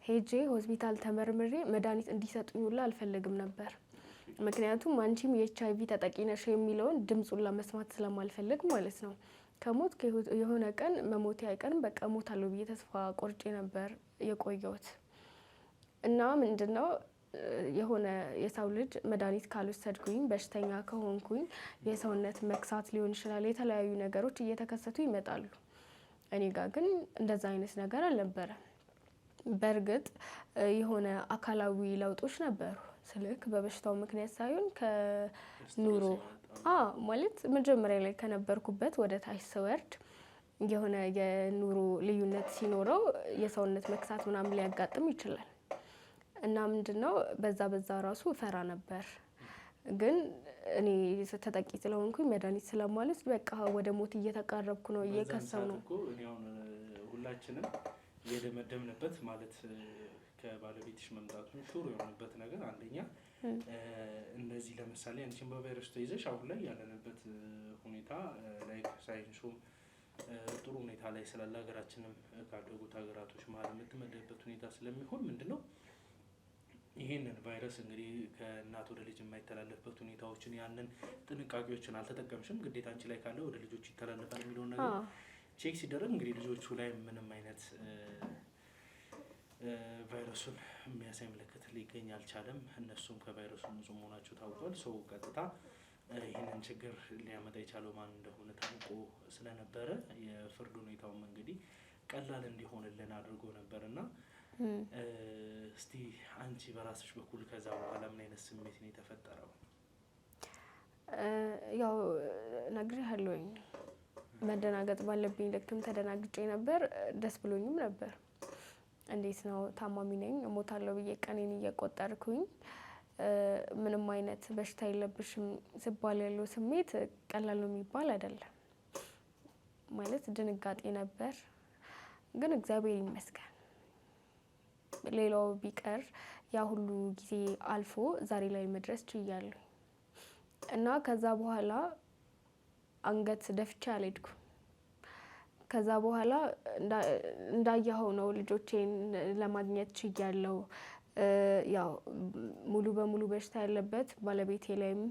ሄጄ ሆስፒታል ተመርምሬ መድኃኒት እንዲሰጡኝ ሁላ አልፈልግም ነበር። ምክንያቱም አንቺም የኤችአይቪ ተጠቂ ነሽ የሚለውን ድምጹን ለመስማት ስለማልፈልግ ማለት ነው። ከሞት የሆነ ቀን መሞቴ አይቀርም በቃ እሞታለሁ ብዬ ተስፋ ቆርጬ ነበር የቆየሁት። እና ምንድነው የሆነ የሰው ልጅ መድኃኒት ካልወሰድኩኝ በሽተኛ ከሆንኩኝ የሰውነት መክሳት ሊሆን ይችላል፣ የተለያዩ ነገሮች እየተከሰቱ ይመጣሉ። እኔ ጋር ግን እንደዛ አይነት ነገር አልነበረም። በእርግጥ የሆነ አካላዊ ለውጦች ነበሩ ስልክ በበሽታው ምክንያት ሳይሆን ከኑሮ ማለት መጀመሪያ ላይ ከነበርኩበት ወደ ታች ስወርድ የሆነ የኑሮ ልዩነት ሲኖረው የሰውነት መክሳት ምናምን ሊያጋጥም ይችላል። እና ምንድነው በዛ ራሱ ፈራ ነበር። ግን እኔ ተጠቂ ስለሆንኩኝ መድኃኒት ስለማለት በቃ ወደ ሞት እየተቃረብኩ ነው፣ እየከሰው ነው። ሁላችንም የደመደምንበት ማለት ከባለቤትሽ መምጣቱን ሹር የሆነበት ነገር አንደኛ እነዚህ ለምሳሌ አንቺን በቫይረሱ ተይዘሽ አሁን ላይ ያለንበት ሁኔታ ላይ ሳይንሱም ጥሩ ሁኔታ ላይ ስላለ ሀገራችንም ካደጉት ሀገራቶች መሀል የምትመደብበት ሁኔታ ስለሚሆን ምንድነው ይሄንን ቫይረስ እንግዲህ ከእናት ወደ ልጅ የማይተላለፍበት ሁኔታዎችን ያንን ጥንቃቄዎችን አልተጠቀምሽም፣ ግዴታ አንቺ ላይ ካለ ወደ ልጆች ይተላለፋል የሚለውን ነገር ቼክ ሲደረግ እንግዲህ ልጆቹ ላይ ምንም አይነት ቫይረሱን የሚያሳይ ምልክት ሊገኝ አልቻለም። እነሱም ከቫይረሱ ንጹህ መሆናቸው ታውቋል። ሰው ቀጥታ ይህንን ችግር ሊያመጣ የቻለው ማን እንደሆነ ታውቆ ስለነበረ የፍርድ ሁኔታውም እንግዲህ ቀላል እንዲሆንልን አድርጎ ነበር እና እስቲ አንቺ በራስሽ በኩል ከዛ በኋላ ምን አይነት ስሜት ነው የተፈጠረው? ያው ነግሬሃለሁኝ፣ መደናገጥ ባለብኝ ልክም ተደናግጬ ነበር፣ ደስ ብሎኝም ነበር። እንዴት ነው ታማሚ ነኝ እሞታለሁ ብዬ ቀኔን እየቆጠርኩኝ ምንም አይነት በሽታ የለብሽም ሲባል ያለው ስሜት ቀላል ነው የሚባል አይደለም። ማለት ድንጋጤ ነበር፣ ግን እግዚአብሔር ይመስገን ሌላው ቢቀር ያ ሁሉ ጊዜ አልፎ ዛሬ ላይ መድረስ ችያለሁ እና ከዛ በኋላ አንገት ደፍቼ አልሄድኩም። ከዛ በኋላ እንዳየኸው ነው ልጆቼን ለማግኘት ችያለሁ። ያው ሙሉ በሙሉ በሽታ ያለበት ባለቤቴ ላይም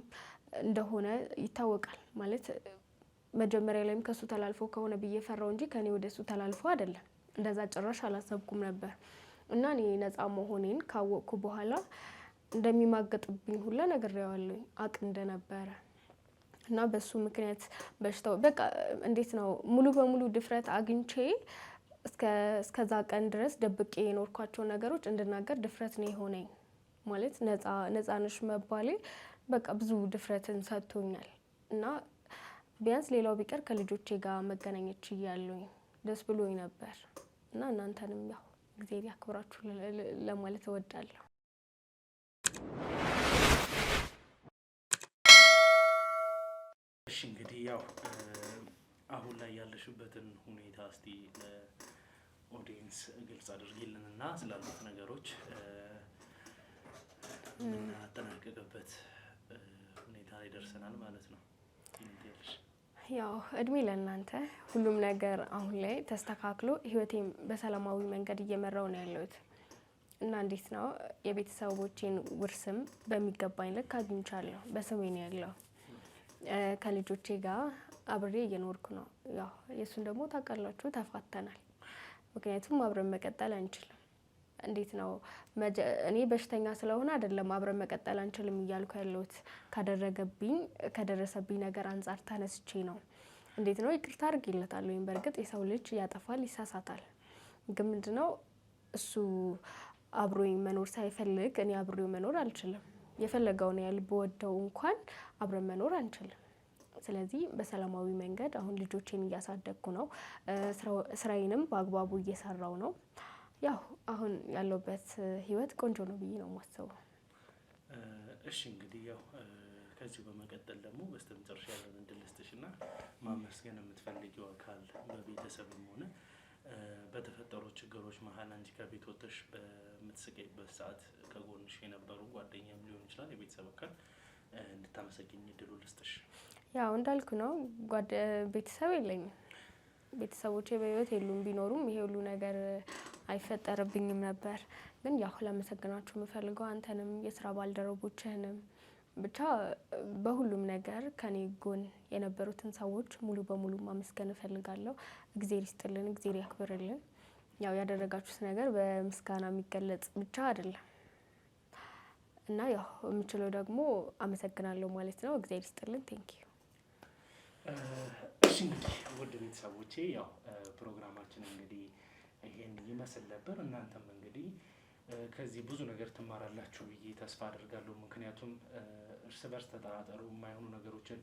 እንደሆነ ይታወቃል። ማለት መጀመሪያ ላይም ከሱ ተላልፎ ከሆነ ብዬ ፈራው እንጂ ከኔ ወደ እሱ ተላልፎ አይደለም። እንደዛ ጭራሽ አላሰብኩም ነበር እና እኔ ነፃ መሆኔን ካወቅኩ በኋላ እንደሚማገጥብኝ ሁላ ነግሬዋለሁ አቅ እንደነበረ እና በሱ ምክንያት በሽታው በቃ እንዴት ነው ሙሉ በሙሉ ድፍረት አግኝቼ እስከዛ ቀን ድረስ ደብቄ የኖርኳቸው ነገሮች እንድናገር ድፍረት ነው የሆነኝ። ማለት ነፃነሽ መባሌ በቃ ብዙ ድፍረትን ሰጥቶኛል እና ቢያንስ ሌላው ቢቀር ከልጆቼ ጋር መገናኘት ችያለሁኝ። ደስ ብሎኝ ነበር እና እናንተንም ያው ጊዜ ያክብራችሁ ለማለት እወዳለሁ። እሺ እንግዲህ ያው አሁን ላይ ያለሽበትን ሁኔታ እስቲ ለኦዲየንስ ግልጽ አድርጊልንና ስላሉት ነገሮች የምናጠናቀቅበት ሁኔታ ላይ ደርሰናል ማለት ነው። ያው እድሜ ለእናንተ። ሁሉም ነገር አሁን ላይ ተስተካክሎ ህይወቴን በሰላማዊ መንገድ እየመራው ነው ያለሁት እና እንዴት ነው የቤተሰቦቼን ውርስም በሚገባኝ ልክ አግኝቻለሁ። በስሜ ነው ያለው። ከልጆቼ ጋር አብሬ እየኖርኩ ነው። ያው የሱን ደግሞ ታውቃላችሁ ተፋተናል። ምክንያቱም አብረን መቀጠል አንችልም። እንዴት ነው እኔ በሽተኛ ስለሆነ አይደለም አብረን መቀጠል አንችልም እያልኩ ያለሁት ከደረሰብኝ ነገር አንፃር ተነስቼ ነው። እንዴት ነው ይቅርታ አድርጌለታለሁ። ወይም በእርግጥ የሰው ልጅ ያጠፋል፣ ይሳሳታል። ግን ምንድነው እሱ አብሮኝ መኖር ሳይፈልግ እኔ አብሬው መኖር አልችልም። የፈለገውን ያህል በወደው እንኳን አብረን መኖር አንችልም። ስለዚህ በሰላማዊ መንገድ አሁን ልጆቼን እያሳደግኩ ነው። ስራዬንም በአግባቡ እየሰራው ነው። ያው አሁን ያለውበት ህይወት ቆንጆ ነው ብዬ ነው የማስበው። እሺ እንግዲህ ያው ከዚህ በመቀጠል ደግሞ በስተመጨረሻ ያለን እድል ልስጥሽና ማመስገን የምትፈልጊው አካል በቤተሰብም ሆነ በተፈጠሩ ችግሮች መሀል አንቺ ከቤት ወጥተሽ በምትስቂበት ሰዓት ከጎንሽ የነበሩ ጓደኛም ሊሆን ይችላል የቤተሰብ አካል እንድታመሰግኝ እድሉ ልስጥሽ። ያው እንዳልኩ ነው ቤተሰብ የለኝም። ቤተሰቦቼ በህይወት የሉም። ቢኖሩም ይሄ ሁሉ ነገር አይፈጠርብኝም ነበር። ግን ያው ላመሰግናችሁ የምፈልገው አንተንም የስራ ባልደረቦችህንም ብቻ በሁሉም ነገር ከኔ ጎን የነበሩትን ሰዎች ሙሉ በሙሉ ማመስገን እፈልጋለሁ። እግዜር ይስጥልን፣ እግዜር ያክብርልን። ያው ያደረጋችሁት ነገር በምስጋና የሚገለጽ ብቻ አይደለም እና ያው የምችለው ደግሞ አመሰግናለሁ ማለት ነው። እግዜር ይስጥልን። ቴንኪዩ። እሺ እንግዲህ ውድ ቤተሰቦቼ ያው ፕሮግራማችን እንግዲህ ይሄን ይመስል ነበር። እናንተም እንግዲህ ከዚህ ብዙ ነገር ትማራላችሁ ብዬ ተስፋ አደርጋለሁ። ምክንያቱም እርስ በርስ ተጠራጠሩ የማይሆኑ ነገሮችን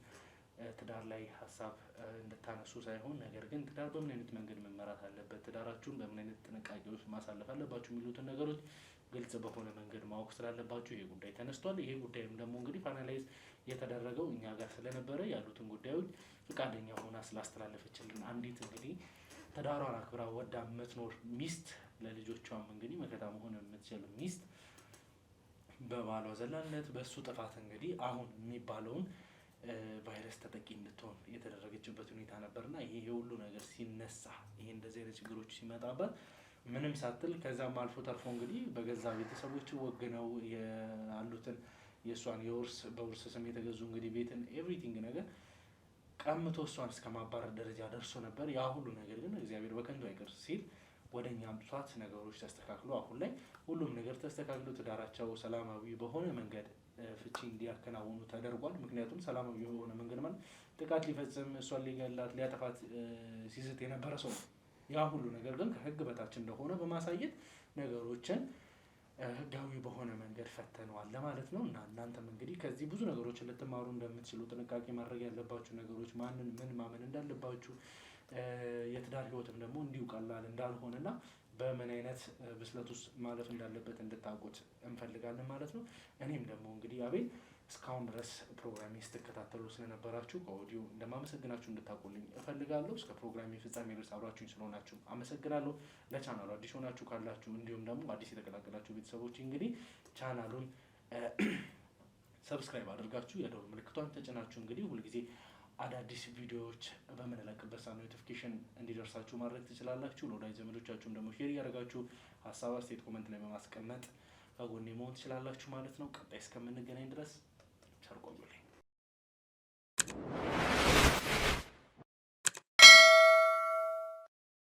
ትዳር ላይ ሀሳብ እንድታነሱ ሳይሆን ነገር ግን ትዳር በምን አይነት መንገድ መመራት አለበት፣ ትዳራችሁን በምን አይነት ጥንቃቄዎች ማሳለፍ አለባችሁ የሚሉትን ነገሮች ግልጽ በሆነ መንገድ ማወቅ ስላለባችሁ ይሄ ጉዳይ ተነስቷል። ይሄ ጉዳይም ደግሞ እንግዲህ ፋይናላይዝ የተደረገው እኛ ጋር ስለነበረ ያሉትን ጉዳዮች ፍቃደኛ ሆና ስላስተላለፈችልን አንዲት እንግዲህ ትዳሯን አክብራ ወዳ የምትኖር ሚስት ለልጆቿም እንግዲህ መከታ መሆን የምትችል ሚስት በባሏ ዘላነት በእሱ ጥፋት እንግዲህ አሁን የሚባለውን ቫይረስ ተጠቂ እንድትሆን የተደረገችበት ሁኔታ ነበርና ይሄ ሁሉ ነገር ሲነሳ ይሄ እንደዚህ አይነት ችግሮች ሲመጣበት ምንም ሳትል ከዛም አልፎ ተርፎ እንግዲህ በገዛ ቤተሰቦች ወግነው ያሉትን የእሷን በውርስ ስም የተገዙ እንግዲህ ቤትን ኤቭሪቲንግ ነገር ቀምቶ እሷን እስከ ማባረር ደረጃ ደርሶ ነበር። ያ ሁሉ ነገር ግን እግዚአብሔር በከንቱ አይቀር ሲል ወደ እኛ አምጥቷት ነገሮች ተስተካክሎ አሁን ላይ ሁሉም ነገር ተስተካክሎ ትዳራቸው ሰላማዊ በሆነ መንገድ ፍቺ እንዲያከናውኑ ተደርጓል። ምክንያቱም ሰላማዊ የሆነ መንገድ ማለት ጥቃት ሊፈጽም እሷን ሊገላት ሊያጠፋት ሲዝት የነበረ ሰው ነው። ያ ሁሉ ነገር ግን ከህግ በታች እንደሆነ በማሳየት ነገሮችን ህጋዊ በሆነ መንገድ ፈተነዋል ለማለት ነው። እና እናንተም እንግዲህ ከዚህ ብዙ ነገሮችን ልትማሩ እንደምትችሉ ጥንቃቄ ማድረግ ያለባችሁ ነገሮች ማንን ምን ማመን እንዳለባችሁ የትዳር ህይወትም ደግሞ እንዲሁ ቀላል እንዳልሆነና በምን አይነት ብስለት ውስጥ ማለፍ እንዳለበት እንድታውቁት እንፈልጋለን ማለት ነው። እኔም ደግሞ እንግዲህ አቤል እስካሁን ድረስ ፕሮግራሜ ስትከታተሉ ስለነበራችሁ ከወዲሁ እንደማመሰግናችሁ እንድታውቁልኝ እፈልጋለሁ። እስከ ፕሮግራሜ ፍጻሜ ድረስ አብራችሁኝ ስለሆናችሁ አመሰግናለሁ። ለቻናሉ አዲስ ሆናችሁ ካላችሁ እንዲሁም ደግሞ አዲስ የተቀላቀላችሁ ቤተሰቦች እንግዲህ ቻናሉን ሰብስክራይብ አድርጋችሁ የደወል ምልክቷን ተጭናችሁ እንግዲህ ሁልጊዜ አዳዲስ ቪዲዮዎች በምንለቅበት ሰዓት ኖቲፊኬሽን እንዲደርሳችሁ ማድረግ ትችላላችሁ። ለወዳጅ ዘመዶቻችሁም ደግሞ ሼር እያደረጋችሁ ሀሳብ አስተያየት ኮመንት ላይ በማስቀመጥ ከጎኔ መሆን ትችላላችሁ ማለት ነው። ቀጣይ እስከምንገናኝ ድረስ ቸር ቆዩ።